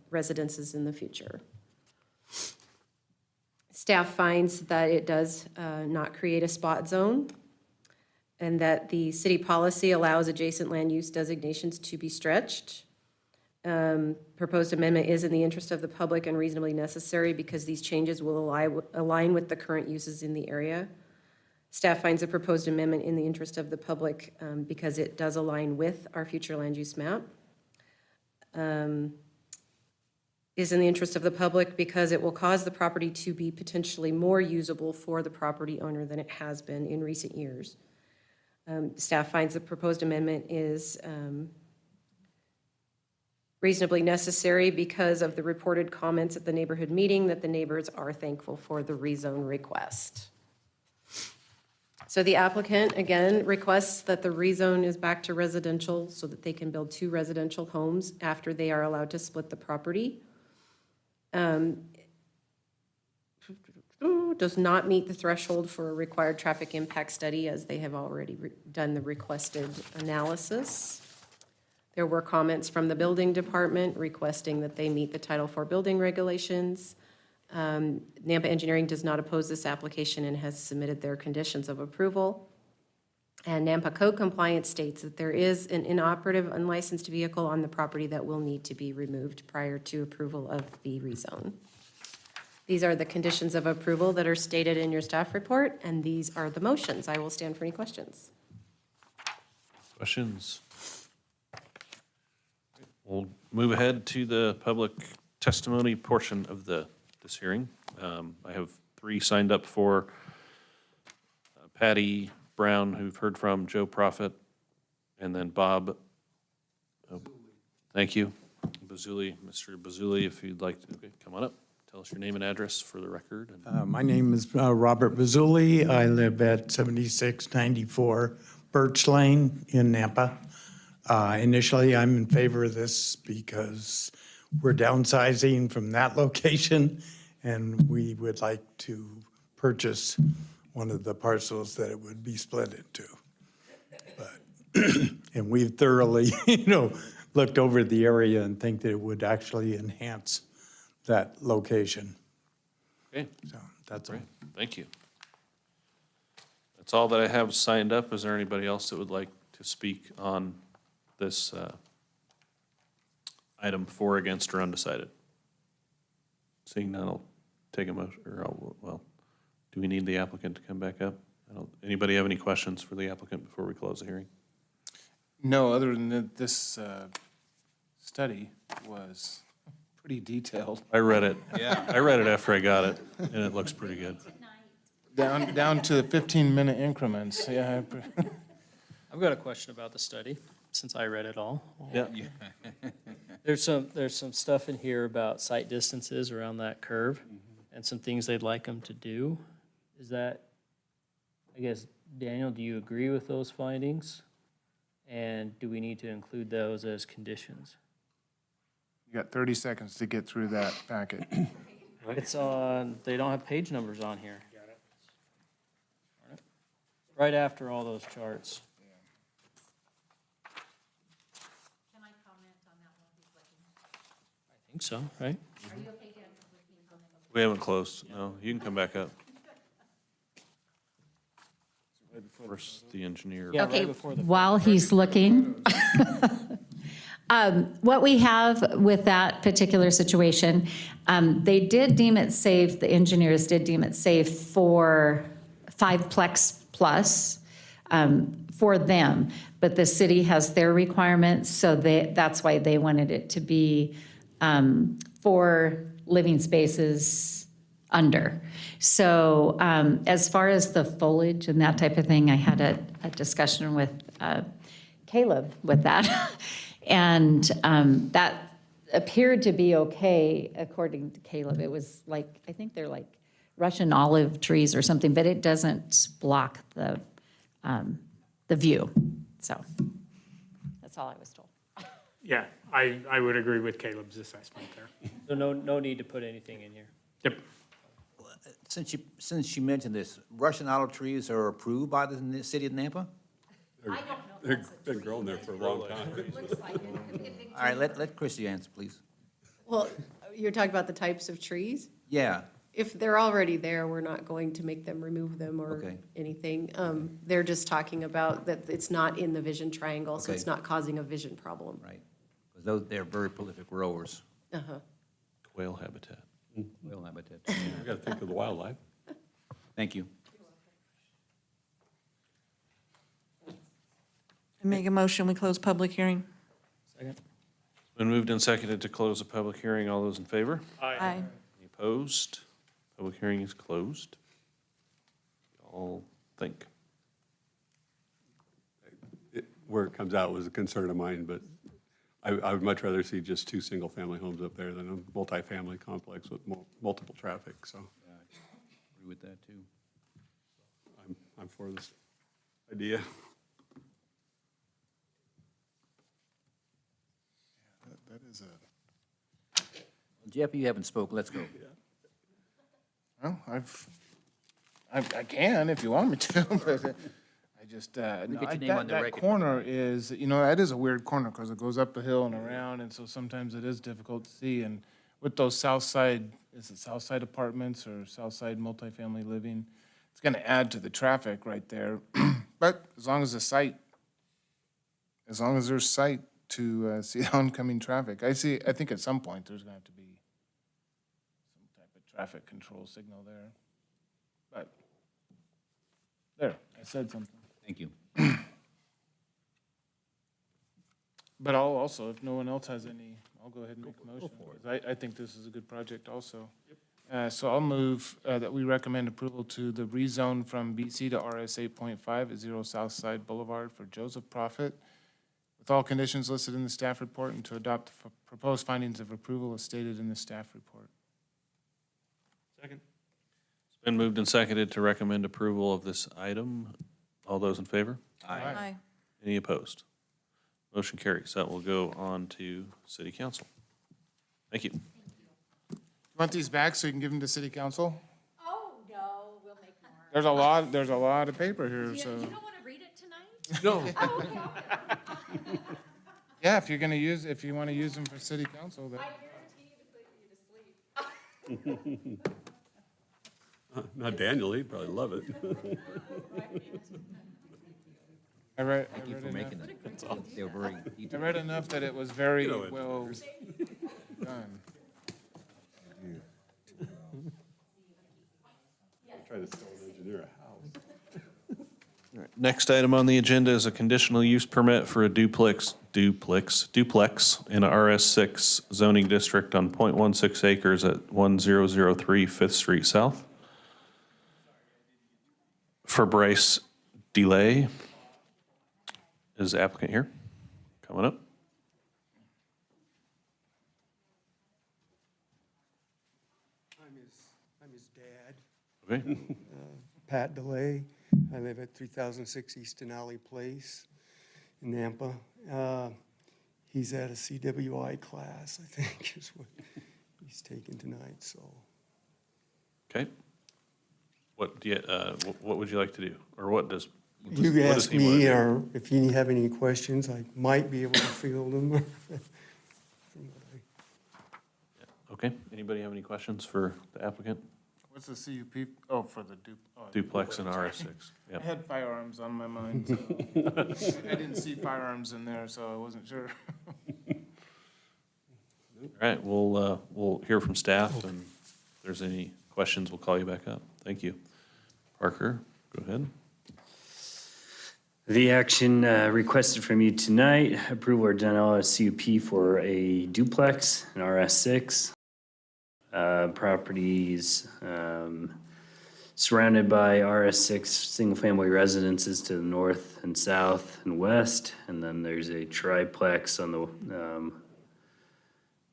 A: residences in the future. Staff finds that it does not create a spot zone and that the city policy allows adjacent land use designations to be stretched. Proposed amendment is in the interest of the public and reasonably necessary because these changes will align with the current uses in the area. Staff finds the proposed amendment in the interest of the public because it does align with our future land use map. Is in the interest of the public because it will cause the property to be potentially more usable for the property owner than it has been in recent years. Staff finds the proposed amendment is reasonably necessary because of the reported comments at the neighborhood meeting that the neighbors are thankful for the rezone request. So the applicant, again, requests that the rezone is back to residential so that they can build 2 residential homes after they are allowed to split the property. Does not meet the threshold for a required traffic impact study as they have already done the requested analysis. There were comments from the building department requesting that they meet the Title IV building regulations. Nampa Engineering does not oppose this application and has submitted their conditions of approval. And Nampa Code Compliance states that there is an inoperative unlicensed vehicle on the property that will need to be removed prior to approval of the rezone. These are the conditions of approval that are stated in your staff report, and these are the motions. I will stand for any questions.
B: Questions? We'll move ahead to the public testimony portion of this hearing. I have 3 signed up for Patty Brown, who've heard from, Joe Prophet, and then Bob. Oh, thank you. Bazuli, Mr. Bazuli, if you'd like to come on up. Tell us your name and address for the record.
L: My name is Robert Bazuli. I live at 7694 Birch Lane in Nampa. Initially, I'm in favor of this because we're downsizing from that location, and we would like to purchase one of the parcels that it would be split into. And we've thoroughly, looked over the area and think that it would actually enhance that location.
B: Okay,
L: So that's all.
B: great, thank you. That's all that I have signed up. Is there anybody else that would like to speak on this item for, against, or undecided? Seeing none, I'll take a motion, well, do we need the applicant to come back up? Anybody have any questions for the applicant before we close the hearing?
C: No, other than that, this study was pretty detailed.
B: I read it. Yeah. I read it after I got it, and it looks pretty good.
C: Down to 15-minute increments, yeah.
N: I've got a question about the study, since I read it all.
B: Yeah.
N: There's some stuff in here about sight distances around that curve and some things they'd like them to do. Is that, I guess, Daniel, do you agree with those findings? And do we need to include those as conditions?
C: You got 30 seconds to get through that packet.
N: It's on, they don't have page numbers on here. Right after all those charts.
J: Can I comment on that while he's looking?
N: I think so, right?
J: Are you okay, Dan, with me commenting?
B: We haven't closed, no, you can come back up. First, the engineer.
N: Yeah,
J: Okay,
N: right before the.
J: while he's looking. What we have with that particular situation, they did deem it safe, the engineers did deem it safe for 5-plex plus for them, but the city has their requirements, so that's why they wanted it to be for living spaces under. So as far as the foliage and that type of thing, I had a discussion with Caleb with that. And that appeared to be okay, according to Caleb. It was like, I think they're like Russian olive trees or something, but it doesn't block the view. So that's all I was told.
I: Yeah, I would agree with Caleb's assessment there.
N: So no need to put anything in here.
I: Yep.
D: Since you mentioned this, Russian olive trees are approved by the city of Nampa?
H: They've been growing there for a long time.
D: All right, let Christie answer, please.
A: Well, you're talking about the types of trees?
D: Yeah,
A: If they're already there, we're not going to make them remove them or
D: Okay.
A: anything. They're just talking about that it's not in the vision triangle, so
D: Okay.
A: it's not causing a vision problem.
D: right. Because they're very prolific growers.
A: Uh-huh.
B: Quail habitat.
D: Well, habitat.
H: We got to think of the wildlife.
D: Thank you.
E: Make a motion, we close public hearing.
N: Second.
B: Been moved and seconded to close the public hearing. All those in favor?
E: Aye.
B: Any opposed? Public hearing is closed. All think.
H: Where it comes out was a concern of mine, but I would much rather see just 2 single-family homes up there than a multifamily complex with multiple traffic, so
D: Agree with that, too.
H: I'm for this idea.
C: That is
D: Jeff, you haven't spoken, let's go.
C: well, I can if you want me to, but I just, no,
D: get your name
C: that
D: on the record.
C: corner is, that is a weird corner because it goes up the hill and around, and so sometimes it is difficult to see. And with those south side, is it south side apartments or south side multifamily living, it's gonna add to the traffic right there. But as long as there's sight to see the oncoming traffic, I think at some point there's gonna have to be some type of traffic control signal there. But, there, I said something.
D: Thank you.
C: But I'll also, if no one else has any, I'll go ahead and make a motion. 'Cause I think this is a good project also. So I'll move that we recommend approval to the rezone from BC to RS 8.5 at 0 Southside Boulevard for Joseph Profit, with all conditions listed in the staff report, and to adopt the proposed findings of approval as stated in the staff report.
O: Second.
B: It's been moved and seconded to recommend approval of this item. All those in favor?
E: Aye.
B: Any opposed? Motion carries. That will go on to city council. Thank you.
C: You want these back so you can give them to city council?
J: Oh, no, we'll make more.
C: There's a lot of paper here, so.
J: You don't want to read it tonight?
H: No.
J: Oh, okay.
C: Yeah, if you want to use them for city council,
J: I guarantee you to put you to sleep.
H: Not Daniel, he'd probably love it.
C: I read
D: Thank you for
C: enough-
D: making it. They were very
C: I
D: detailed.
C: read enough that it was very
H: You know it.
C: well done.
H: Try to stone engineer a house.
B: Next item on the agenda is a conditional use permit for a duplex in a RS6 zoning district on .16 acres at 1003 Fifth Street South. For Bryce Delay. Is the applicant here? Coming up.
M: I'm his dad,
B: Okay.
M: Pat DeLay. I live at 3006 East Denali Place in Nampa. He's at a CWI class, I think, is what he's taking tonight, so.
B: Okay. What do you, what would you like to do? Or what does?
M: You
B: what does
M: ask
B: he wanna
M: me,
B: do?
M: or if you have any questions, I might be able to field them.
B: Okay. Anybody have any questions for the applicant?
C: What's the CUP? Oh, for the
B: Duplex and RS6.
C: I
B: Yep.
C: had firearms on my mind, so I didn't see firearms in there, so I wasn't sure.
B: All right, we'll hear from staff, and if there's any questions, we'll call you back up. Thank you. Parker, go ahead.
F: The action requested from you tonight, approval or denial of CUP for a duplex in RS6. Properties surrounded by RS6 single-family residences to the north and south and west, and then there's a triplex on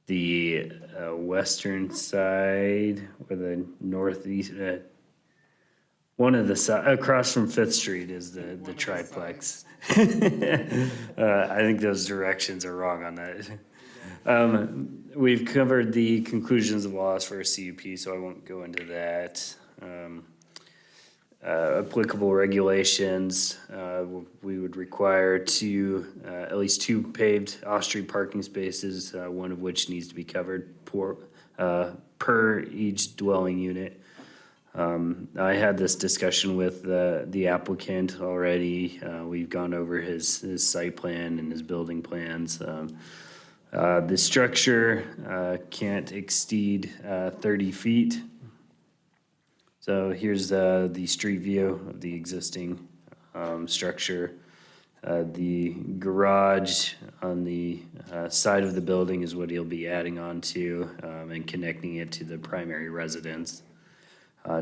F: the western side, or the northeast, one of the side, across from Fifth Street is the triplex. I think those directions are wrong on that. We've covered the conclusions of laws for a CUP, so I won't go into that. Applicable regulations, we would require at least two paved off-street parking spaces, one of which needs to be covered per each dwelling unit. I had this discussion with the applicant already. We've gone over his site plan and his building plans. The structure can't exceed 30 feet. So here's the street view of the existing structure. The garage on the side of the building is what he'll be adding on to and connecting it to the primary residence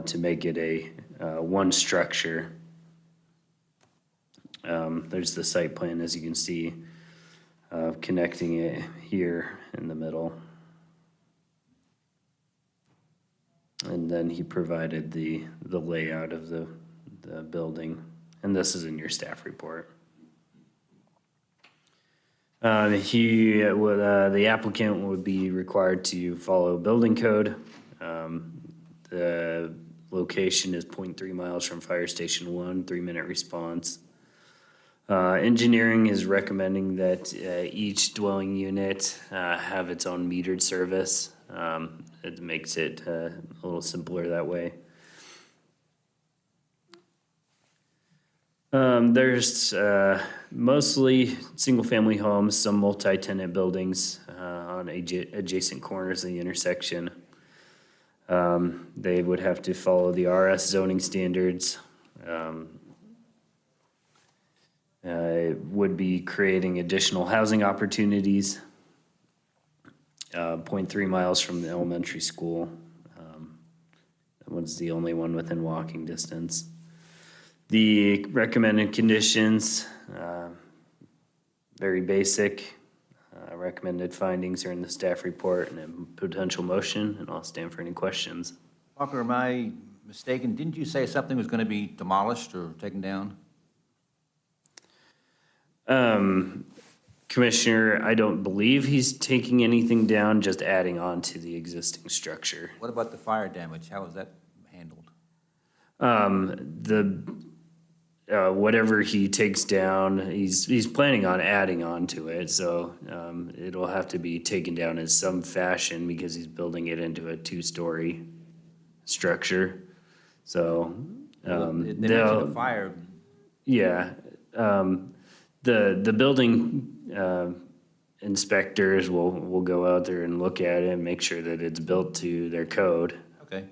F: to make it a one structure. There's the site plan, as you can see, connecting it here in the middle. And then he provided the layout of the building, and this is in your staff report. The applicant would be required to follow building code. The location is 0.3 miles from Fire Station 1, 3-minute response. Engineering is recommending that each dwelling unit have its own metered service. It makes it a little simpler that way. There's mostly single-family homes, some multi-tenant buildings on adjacent corners of the intersection. They would have to follow the RS zoning standards. Would be creating additional housing opportunities. 0.3 miles from the elementary school. That one's the only one within walking distance. The recommended conditions, very basic. Recommended findings are in the staff report and a potential motion, and I'll stand for any questions.
D: Parker, am I mistaken? Didn't you say something was going to be demolished or taken down?
F: Commissioner, I don't believe he's taking anything down, just adding on to the existing structure.
D: What about the fire damage? How is that handled?
F: Whatever he takes down, he's planning on adding on to it, so it'll have to be taken down in some fashion because he's building it into a 2-story structure. So,
D: They mentioned
F: they'll,
D: a fire.
F: yeah, the building, inspectors will go out there and look at it and make sure that it's built to their code.
D: Okay.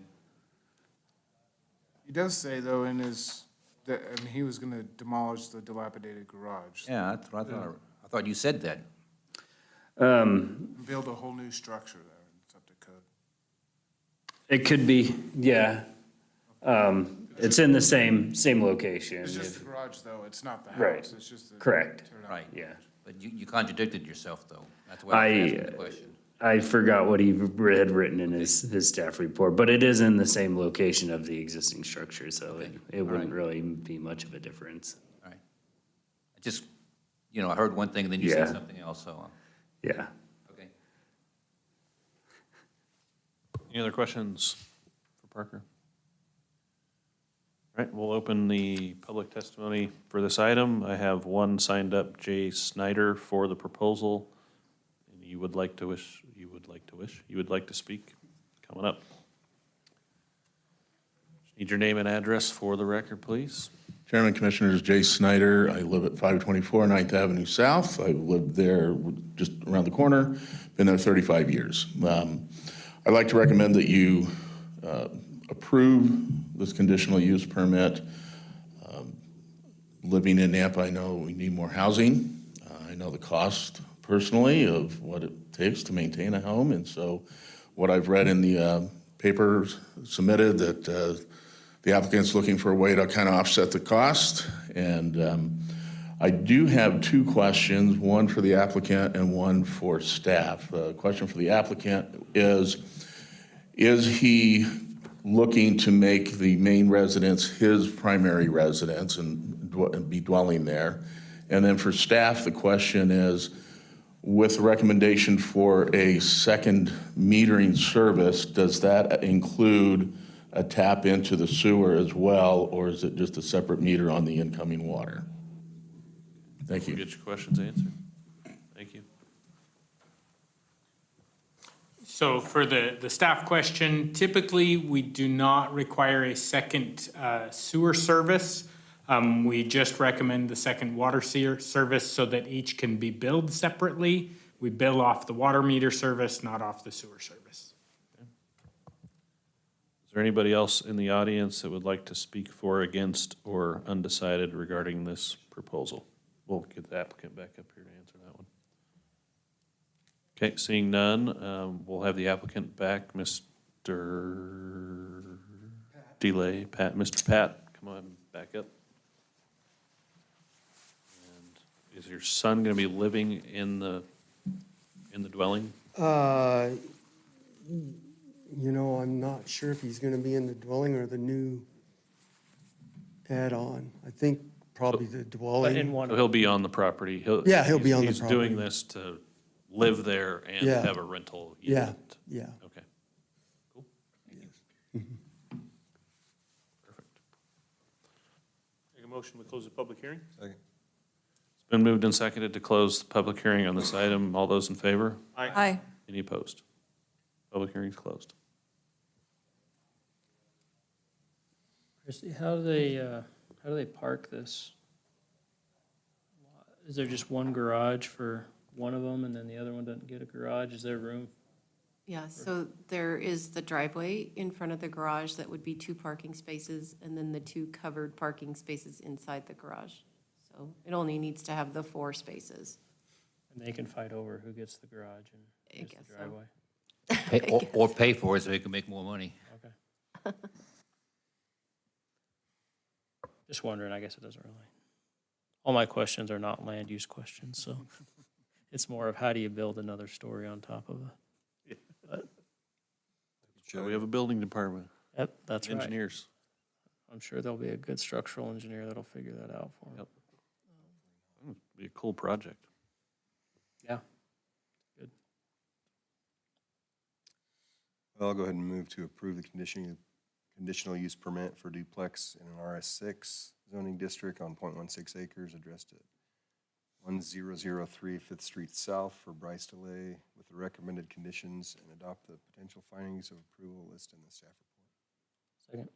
C: He does say, though, in his, that, I mean, he was gonna demolish the dilapidated garage.
D: Yeah, that's what I thought. I thought you said that.
C: And build a whole new structure there in septic code.
F: It could be, yeah. It's in the same location.
C: It's just the garage, though, it's not the
F: Right.
C: house, it's just the.
F: Correct.
D: Right.
F: Yeah.
D: But you contradicted yourself, though. That's why I was asking the question.
F: I forgot what he had written in his staff report, but it is in the same location of the existing structure, so it wouldn't really be much of a difference.
D: All right. I just, I heard one thing and then you said
F: Yeah.
D: something else, so,
F: Yeah.
D: okay.
B: Any other questions for Parker? All right, we'll open the public testimony for this item. I have one signed up, Jay Snyder, for the proposal. And you would like to speak? Coming up. Need your name and address for the record, please.
Q: Chairman, Commissioners, Jay Snyder. I live at 524 9th Avenue South. I've lived there just around the corner, been there 35 years. I'd like to recommend that you approve this conditional use permit. Living in Nampa, I know we need more housing. I know the cost personally of what it takes to maintain a home, and so what I've read in the papers submitted that the applicant's looking for a way to kind of offset the cost. And I do have two questions, one for the applicant and one for staff. The question for the applicant is he looking to make the main residence his primary residence and be dwelling there? And then for staff, the question is, with the recommendation for a second metering service, does that include a tap into the sewer as well, or is it just a separate meter on the incoming water? Thank you.
B: Get your questions answered. Thank you.
I: So for the staff question, typically, we do not require a second sewer service. We just recommend the second water service so that each can be billed separately. We bill off the water meter service, not off the sewer service.
B: Is there anybody else in the audience that would like to speak for, against, or undecided regarding this proposal? We'll get the applicant back up here to answer that one. Okay, seeing none, we'll have the applicant back, Mr. Delay, Mr. Pat, come on back up. And is your son gonna be living in the dwelling?
M: I'm not sure if he's gonna be in the dwelling or the new add-on. I think probably the dwelling.
B: So he'll be on the property?
M: Yeah, he'll be on the
B: He's doing
M: property.
B: this to live there and
M: Yeah.
B: have a rental
M: Yeah,
B: unit?
M: yeah.
B: Okay. Cool. Perfect.
O: Make a motion, we close the public hearing?
G: Second.
B: It's been moved and seconded to close the public hearing on this item. All those in favor?
E: Aye.
B: Any opposed? Public hearing's closed.
N: Christie, how do they park this? Is there just one garage for one of them and then the other one doesn't get a garage? Is there room?
A: Yeah, so there is the driveway in front of the garage that would be 2 parking spaces, and then the 2 covered parking spaces inside the garage. So it only needs to have the 4 spaces.
N: And they can fight over who gets the garage and
A: I
N: who's
A: guess
N: the
A: so.
N: driveway?
D: Or pay for it so you can make more money.
N: Okay. Just wondering, I guess it doesn't really. All my questions are not land use questions, so it's more of how do you build another story on top of it? But,
B: So we have a building department.
N: yep, that's right.
B: Engineers.
N: I'm sure there'll be a good structural engineer that'll figure that out for them.
B: Yep. Be a cool project.
N: Yeah. Good.
G: Well, I'll go ahead and move to approve the conditional use permit for duplex in an RS6 zoning district on .16 acres addressed at 1003 5th Street South for Bryce DeLay with the recommended conditions and adopt the potential findings of approval list in the staff report.
N: Second.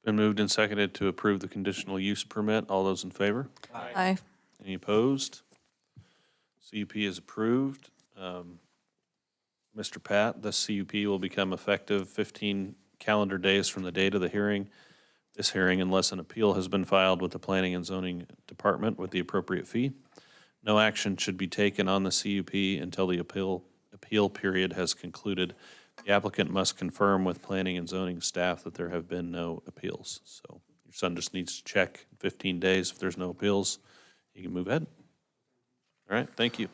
B: Been moved and seconded to approve the conditional use permit. All those in favor?
E: Aye.
B: Any opposed? CUP is approved. Mr. Pat, this CUP will become effective 15 calendar days from the date of the hearing. This hearing, unless an appeal has been filed with the Planning and Zoning Department with the appropriate fee. No action should be taken on the CUP until the appeal period has concluded. The applicant must confirm with Planning and Zoning staff that there have been no appeals. So your son just needs to check in 15 days. If there's no appeals, you can move ahead. All right, thank you.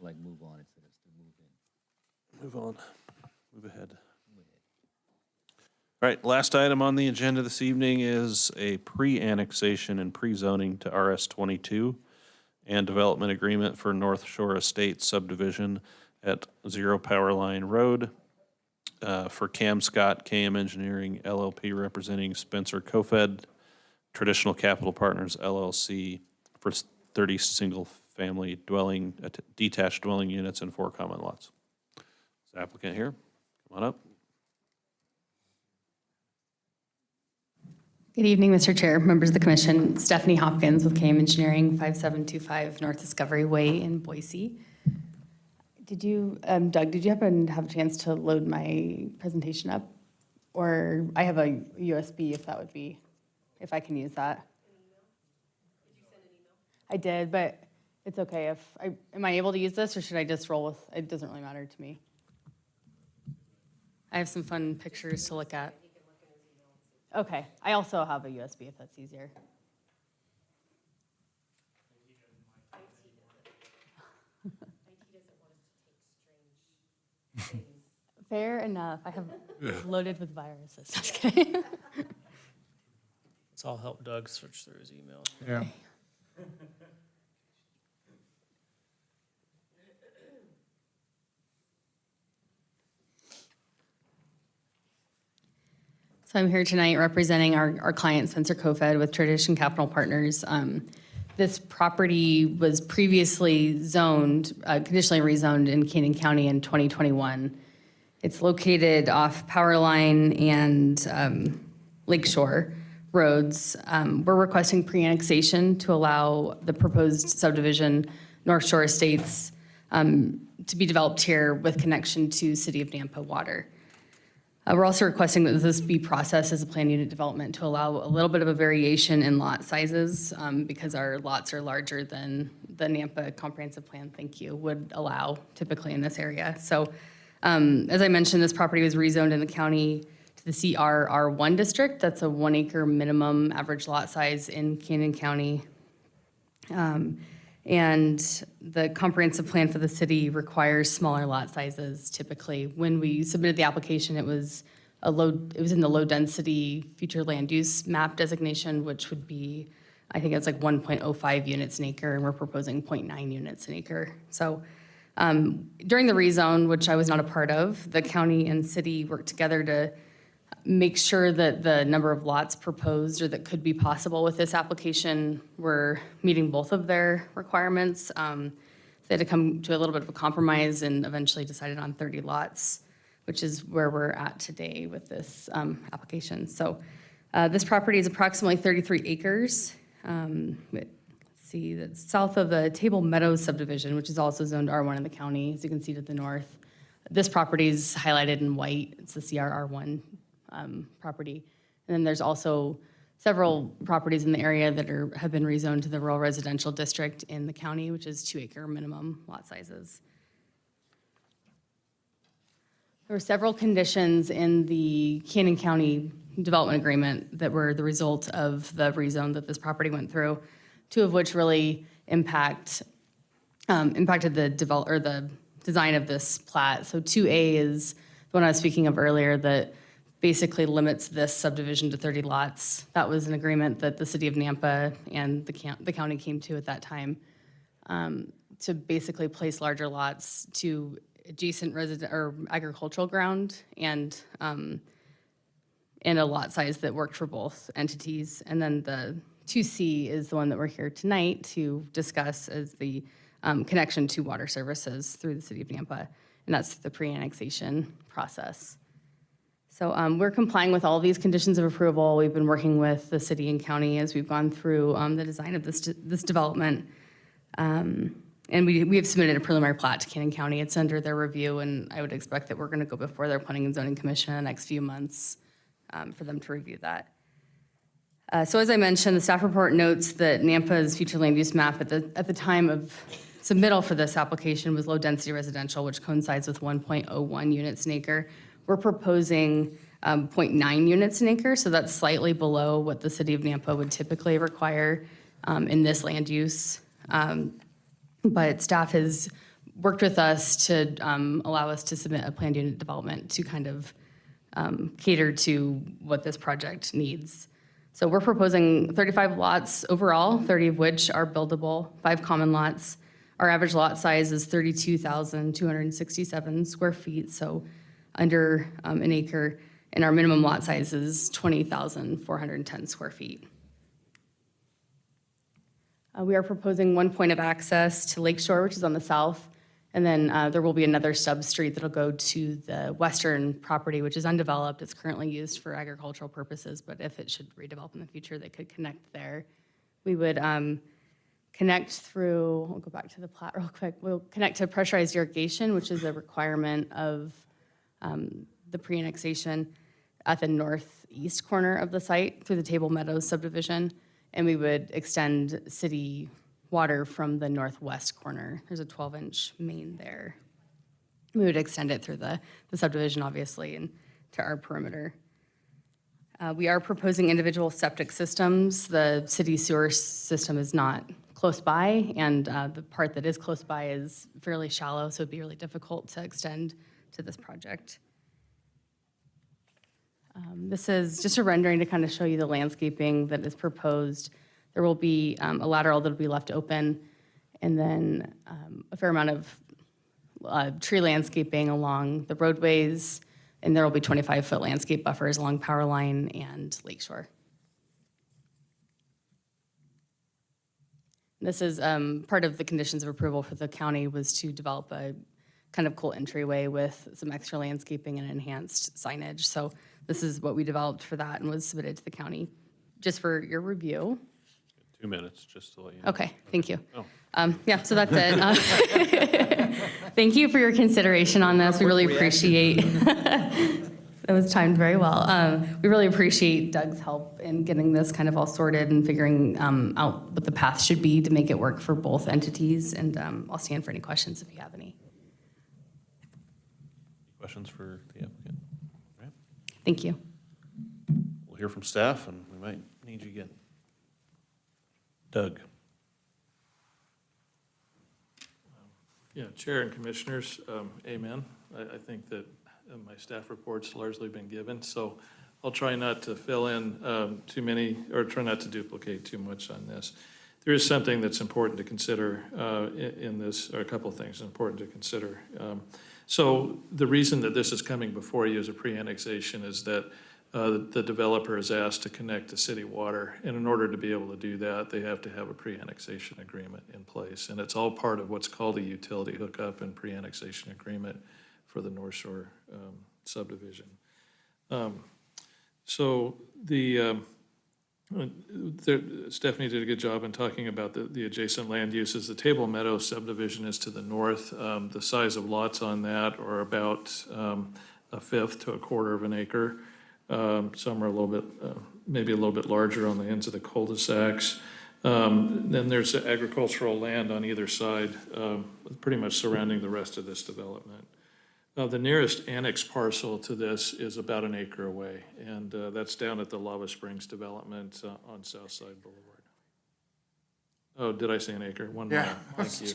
D: Like move on instead of still move in.
B: Move on, move ahead. All right, last item on the agenda this evening is a pre-annexation and pre-zoning to RS-22 and development agreement for North Shore Estates subdivision at Zero Power Line Road for Cam Scott, KM Engineering LLP representing Spencer Cofed, Traditional Capital Partners LLC for 30 single-family dwelling, detached dwelling units and 4 common lots. Is the applicant here? Come on up.
R: Good evening, Mr. Chair, members of the commission. Stephanie Hopkins with KM Engineering, 5725 North Discovery Way in Boise. Did you, Doug, did you happen to have a chance to load my presentation up? Or I have a USB if that would be, if I can use that. I did, but it's okay if am I able to use this or should I just roll with, it doesn't really matter to me. I have some fun pictures to look at. Okay, I also have a USB if that's easier. Fair enough, I have it's loaded with viruses, just kidding.
N: Let's all help Doug search through his email.
C: Yeah.
R: So I'm here tonight representing our client Spencer Cofed with Tradition Capital Partners. This property was previously zoned, conditionally rezoned in Canyon County in 2021. It's located off Power Line and Lakeshore roads. We're requesting pre-annexation to allow the proposed subdivision, North Shore Estates, to be developed here with connection to City of Nampa water. We're also requesting that this be processed as a planned unit development to allow a little bit of a variation in lot sizes because our lots are larger than the Nampa comprehensive plan, thank you, would allow typically in this area. So as I mentioned, this property was rezoned in the county to the CRR1 district. That's a 1 acre minimum average lot size in Canyon County. And the comprehensive plan for the city requires smaller lot sizes typically. When we submitted the application, it was in the low density future land use map designation, which would be, I think it's like 1.05 units an acre, and we're proposing 0.9 units an acre. So during the rezone, which I was not a part of, the county and city worked together to make sure that the number of lots proposed or that could be possible with this application were meeting both of their requirements. They had to come to a little bit of a compromise and eventually decided on 30 lots, which is where we're at today with this application. So this property is approximately 33 acres. Let's see, that's south of the Table Meadows subdivision, which is also zoned R1 in the county, as you can see to the north. This property is highlighted in white. It's the CRR1 property. And then there's also several properties in the area that have been rezoned to the rural residential district in the county, which is 2 acre minimum lot sizes. There were several conditions in the Canyon County development agreement that were the result of the rezone that this property went through, 2 of which really impacted the design of this plat. So 2A is the one I was speaking of earlier that basically limits this subdivision to 30 lots. That was an agreement that the city of Nampa and the county came to at that time to basically place larger lots to adjacent resident or agricultural ground and in a lot size that worked for both entities. And then the 2C is the one that we're here tonight to discuss as the connection to water services through the city of Nampa, and that's the pre-annexation process. So we're complying with all these conditions of approval. We've been working with the city and county as we've gone through the design of this development. And we have submitted a preliminary plat to Cannon County. It's under their review, and I would expect that we're going to go before their Planning and Zoning Commission in the next few months for them to review that. So as I mentioned, the staff report notes that Nampa's future land use map at the time of submittal for this application was low-density residential, which coincides with 1.01 units an acre. We're proposing 0.9 units an acre, so that's slightly below what the city of Nampa would typically require in this land use. But staff has worked with us to allow us to submit a planned unit development to kind of cater to what this project needs. So we're proposing 35 lots overall, 30 of which are buildable, 5 common lots. Our average lot size is 32,267 square feet, so under an acre, and our minimum lot size is 20,410 square feet. We are proposing one point of access to Lakeshore, which is on the south, and then there will be another sub-street that'll go to the western property, which is undeveloped. It's currently used for agricultural purposes, but if it should redevelop in the future, they could connect there. We would connect through, we'll go back to the plat real quick. We'll connect to pressurized irrigation, which is a requirement of the pre-annexation at the northeast corner of the site through the Table Meadows subdivision. And we would extend city water from the northwest corner. There's a 12-inch main there. We would extend it through the subdivision, obviously, and to our perimeter. We are proposing individual septic systems. The city sewer system is not close by, and the part that is close by is fairly shallow, so it'd be really difficult to extend to this project. This is just a rendering to kind of show you the landscaping that is proposed. There will be a lateral that will be left open, and then a fair amount of tree landscaping along the roadways, and there will be 25-foot landscape buffers along Power Line and Lakeshore. This is part of the conditions of approval for the county was to develop a kind of cool entryway with some extra landscaping and enhanced signage. So this is what we developed for that and was submitted to the county just for your review.
B: 2 minutes, just to let you know.
R: Okay, thank you.
B: Oh.
R: Yeah, so that's it. Thank you for your consideration on this. We really appreciate, that was timed very well. We really appreciate Doug's help in getting this kind of all sorted and figuring out what the path should be to make it work for both entities. And I'll stand for any questions if you have any.
B: Questions for the applicant? All right.
R: Thank you.
B: We'll hear from staff, and we might need you again. Doug.
S: Yeah, Chair and Commissioners, amen. I think that my staff report's largely been given, so I'll try not to fill in too many, or try not to duplicate too much on this. There is something that's important to consider in this, or a couple of things important to consider. So the reason that this is coming before you as a pre-annexation is that the developer is asked to connect to city water, and in order to be able to do that, they have to have a pre-annexation agreement in place, and it's all part of what's called a utility hookup and pre-annexation agreement for the North Shore subdivision. So Stephanie did a good job in talking about the adjacent land uses. The Table Meadows subdivision is to the north. The size of lots on that are about a fifth to a quarter of an acre. Some are a little bit, maybe a little bit larger on the ends of the cul-de-sacs. Then there's agricultural land on either side, pretty much surrounding the rest of this development. The nearest annex parcel to this is about an acre away, and that's down at the Lava Springs development on Southside Boulevard. Oh, did I say an acre? 1 mile. Thank you.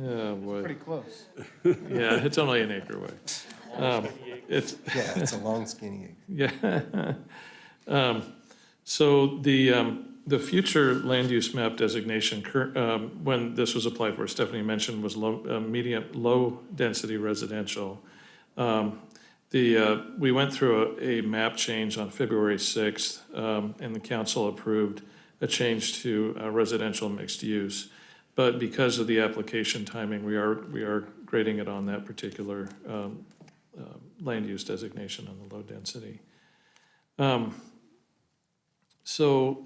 S: Yeah, boy.
C: Pretty close.
S: Yeah, it's only an acre away.
G: It's a long, skinny.
S: Yeah. So the future land use map designation, when this was applied for, Stephanie mentioned, was low density residential. We went through a map change on February 6th, and the council approved a change to residential mixed use. But because of the application timing, we are grading it on that particular land use designation on the low density. So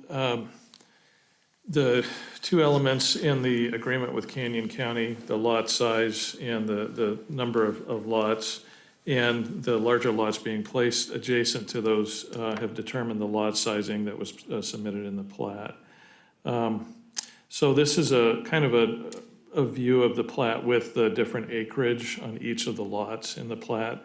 S: the two elements in the agreement with Canyon County, the lot size and the number of lots, and the larger lots being placed adjacent to those have determined the lot sizing that was submitted in the plat. So this is a kind of a view of the plat with the different acreage on each of the lots in the plat.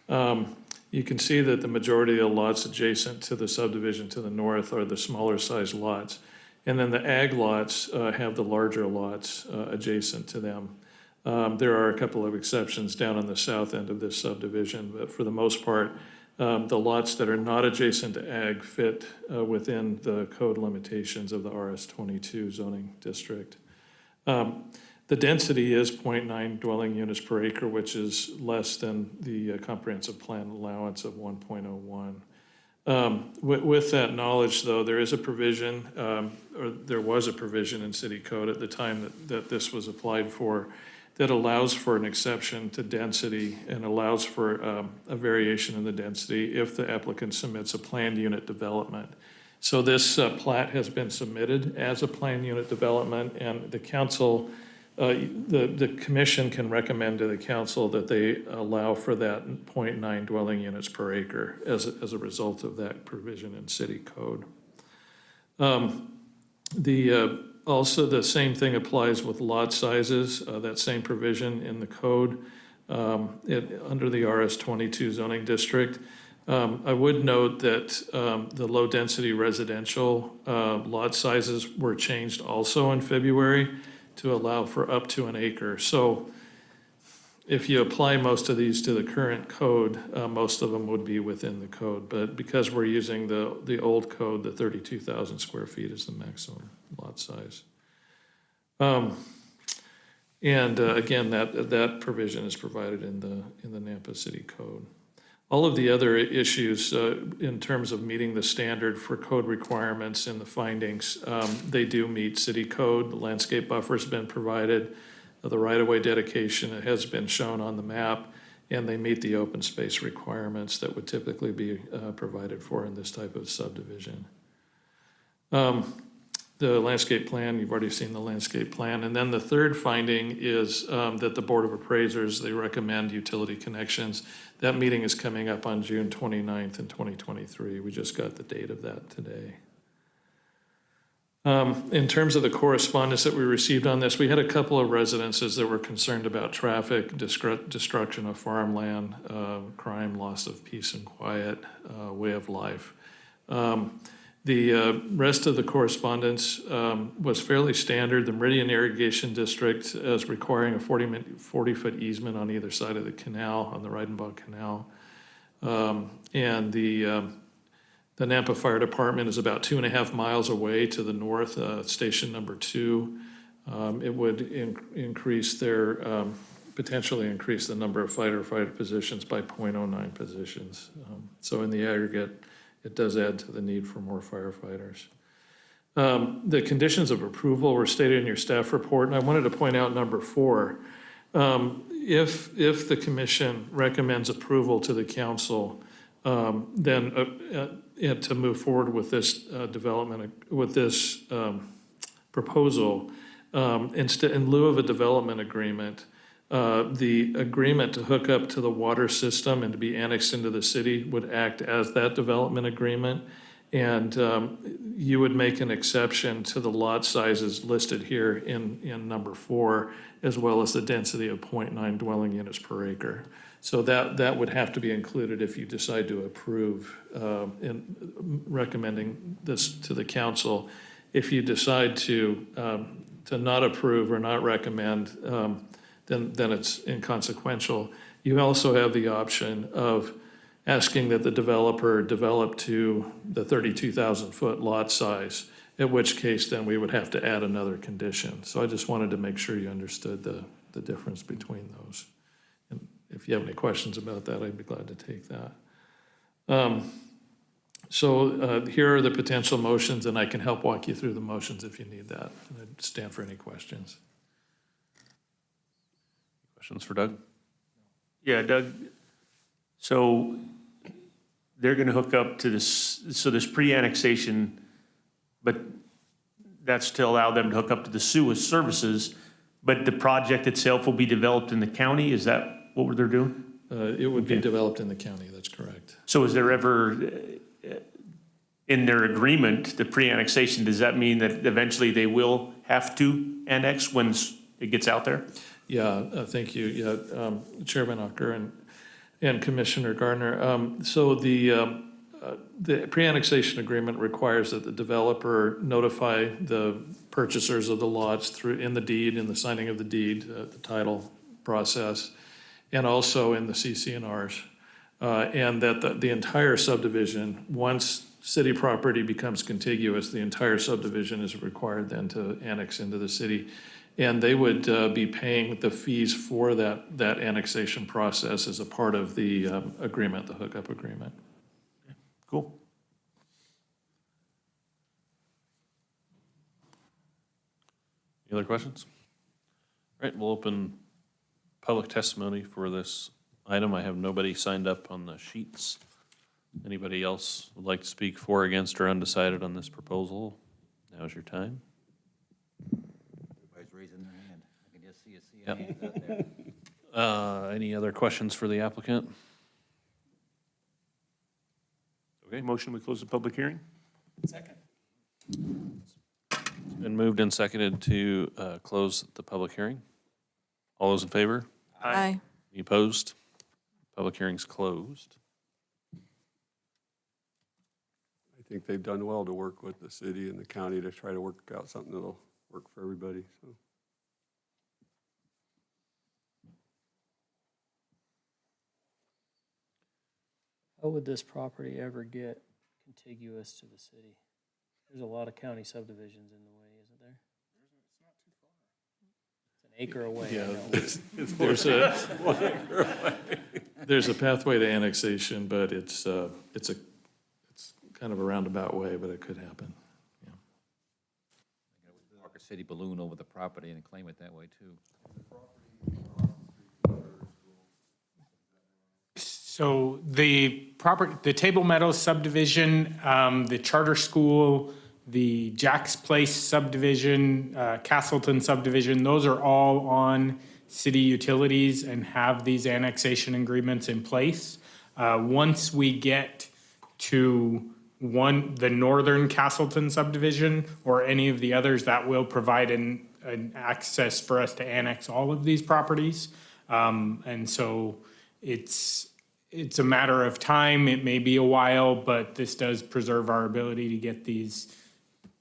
S: You can see that the majority of the lots adjacent to the subdivision to the north are the smaller sized lots. And then the ag lots have the larger lots adjacent to them. There are a couple of exceptions down on the south end of this subdivision, but for the most part, the lots that are not adjacent to ag fit within the code limitations of the RS22 zoning district. The density is 0.9 dwelling units per acre, which is less than the comprehensive plan allowance of 1.01. With that knowledge, though, there is a provision, or there was a provision in city code at the time that this was applied for, that allows for an exception to density and allows for a variation in the density if the applicant submits a planned unit development. So this plat has been submitted as a planned unit development, and the council, the commission can recommend to the council that they allow for that 0.9 dwelling units per acre as a result of that provision in city code. Also, the same thing applies with lot sizes, that same provision in the code under the RS22 zoning district. I would note that the low-density residential lot sizes were changed also in February to allow for up to an acre. So if you apply most of these to the current code, most of them would be within the code. But because we're using the old code, the 32,000 square feet is the maximum lot size. Again, that provision is provided in the Nampa City Code. All of the other issues in terms of meeting the standard for code requirements and the findings, they do meet city code. The landscape buffer has been provided. The right-of-way dedication has been shown on the map, and they meet the open space requirements that would typically be provided for in this type of subdivision. The landscape plan, you've already seen the landscape plan. And then the third finding is that the Board of Appraisers, they recommend utility connections. That meeting is coming up on June 29th in 2023. We just got the date of that today. In terms of the correspondence that we received on this, we had a couple of residences that were concerned about traffic, destruction of farmland, crime, loss of peace and quiet, way of life. The rest of the correspondence was fairly standard. The Meridian Irrigation District is requiring a 40-foot easement on either side of the canal, on the Reidenbach Canal. And the Nampa Fire Department is about 2.5 miles away to the north, station number 2. It would increase their, potentially increase the number of fighter positions by 0.09 positions. So in the aggregate, it does add to the need for more firefighters. The conditions of approval were stated in your staff report, and I wanted to point out number 4. If the commission recommends approval to the council, then to move forward with this development, with this proposal, in lieu of a development agreement, the agreement to hook up to the water system and to be annexed into the city would act as that development agreement. And you would make an exception to the lot sizes listed here in number 4, as well as the density of 0.9 dwelling units per acre. So that would have to be included if you decide to approve in recommending this to the council. If you decide to not approve or not recommend, then it's inconsequential. You also have the option of asking that the developer develop to the 32,000-foot lot size, at which case then we would have to add another condition. So I just wanted to make sure you understood the difference between those. And if you have any questions about that, I'd be glad to take that. So here are the potential motions, and I can help walk you through the motions if you need that. And I'd stand for any questions.
B: Questions for Doug?
O: Yeah, Doug. So they're going to hook up to this, so there's pre-annexation, but that's to allow them to hook up to the sewer services, but the project itself will be developed in the county? Is that what they're doing?
S: It would be developed in the county, that's correct.
O: So is there ever, in their agreement, the pre-annexation, does that mean that eventually they will have to annex when it gets out there?
S: Yeah, thank you. Yeah, Chairman Ucker and Commissioner Gardner. So the pre-annexation agreement requires that the developer notify the purchasers of the lots in the deed, in the signing of the deed, the title process, and also in the CC&Rs. And that the entire subdivision, once city property becomes contiguous, the entire subdivision is required then to annex into the city. And they would be paying the fees for that annexation process as a part of the agreement, the hookup agreement.
O: Cool.
B: Any other questions? All right, we'll open public testimony for this item. I have nobody signed up on the sheets. Anybody else would like to speak for, against, or undecided on this proposal? Now's your time.
D: Everybody's raising their hand. I can just see a sea of hands out there.
B: Any other questions for the applicant?
O: Okay, motion, we close the public hearing?
C: Second.
B: Been moved and seconded to close the public hearing. All those in favor?
E: Aye.
B: Any opposed? Public hearing's closed.
H: I think they've done well to work with the city and the county to try to work out something that'll work for everybody, so.
N: How would this property ever get contiguous to the city? There's a lot of county subdivisions in the way, isn't there? It's an acre away. I know.
S: There's a pathway to annexation, but it's kind of a roundabout way, but it could happen.
D: Park a city balloon over the property and claim it that way, too.
I: So the Table Meadows subdivision, the charter school, the Jack's Place subdivision, Castleton subdivision, those are all on city utilities and have these annexation agreements in place. Once we get to the northern Castleton subdivision or any of the others, that will provide an access for us to annex all of these properties. And so it's a matter of time. It may be a while, but this does preserve our ability to get these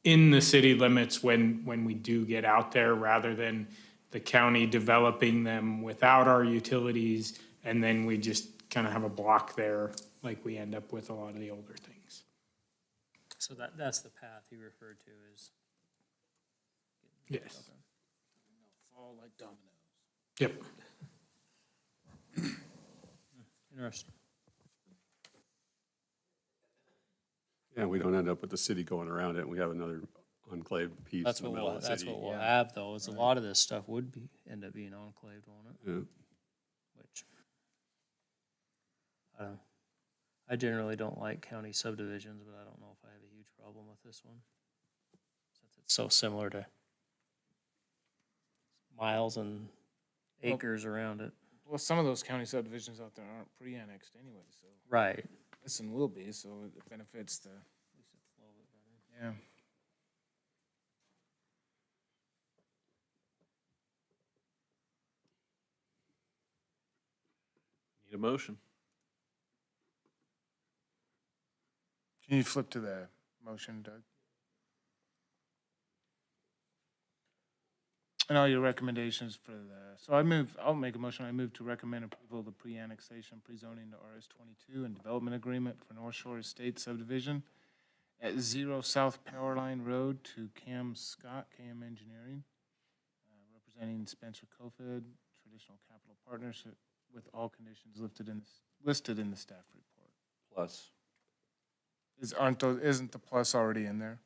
I: in the city limits when we do get out there, rather than the county developing them without our utilities, and then we just kind of have a block there like we end up with a lot of the older things.
N: So that's the path you referred to is.
I: Yes.
C: Fall like dominoes.
I: Yep.
N: Interesting.
H: Yeah, we don't end up with the city going around it, and we have another enclave piece
N: That's
H: in the
N: what
H: middle
N: we'll,
H: of the
N: that's
H: city.
N: what we'll have though, is a lot of this stuff would end up being enclaved, won't it?
H: Yeah.
N: Which, I generally don't like county subdivisions, but I don't know if I have a huge problem with this one. Since it's so similar to miles and acres around it.
C: Well, some of those county subdivisions out there aren't pre-annexed anyway, so.
N: Right.
C: This one will be, so it benefits the. Yeah.
B: Need a motion.
C: Can you flip to the motion, Doug? And all your recommendations for so I'll make a motion, I move to recommend approval of the pre-annexation, pre-zoning to RS-22 and development agreement for North Shore Estate subdivision at 0 South Power Line Road to Cam Scott, KM Engineering, representing Spencer Kofod, Traditional Capital Partnership, with all conditions listed in the staff report.
D: Plus.
C: Isn't the plus already in there?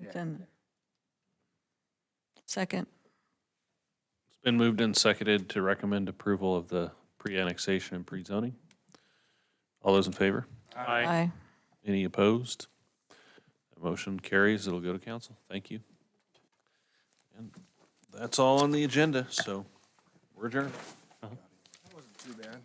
E: It's in there. Second.
B: It's been moved and seconded to recommend approval of the pre-annexation and pre-zoning. All those in favor?
E: Aye.
B: Any opposed? The motion carries. It'll go to council. Thank you. And that's all on the agenda, so we're adjourned.
C: That wasn't too bad.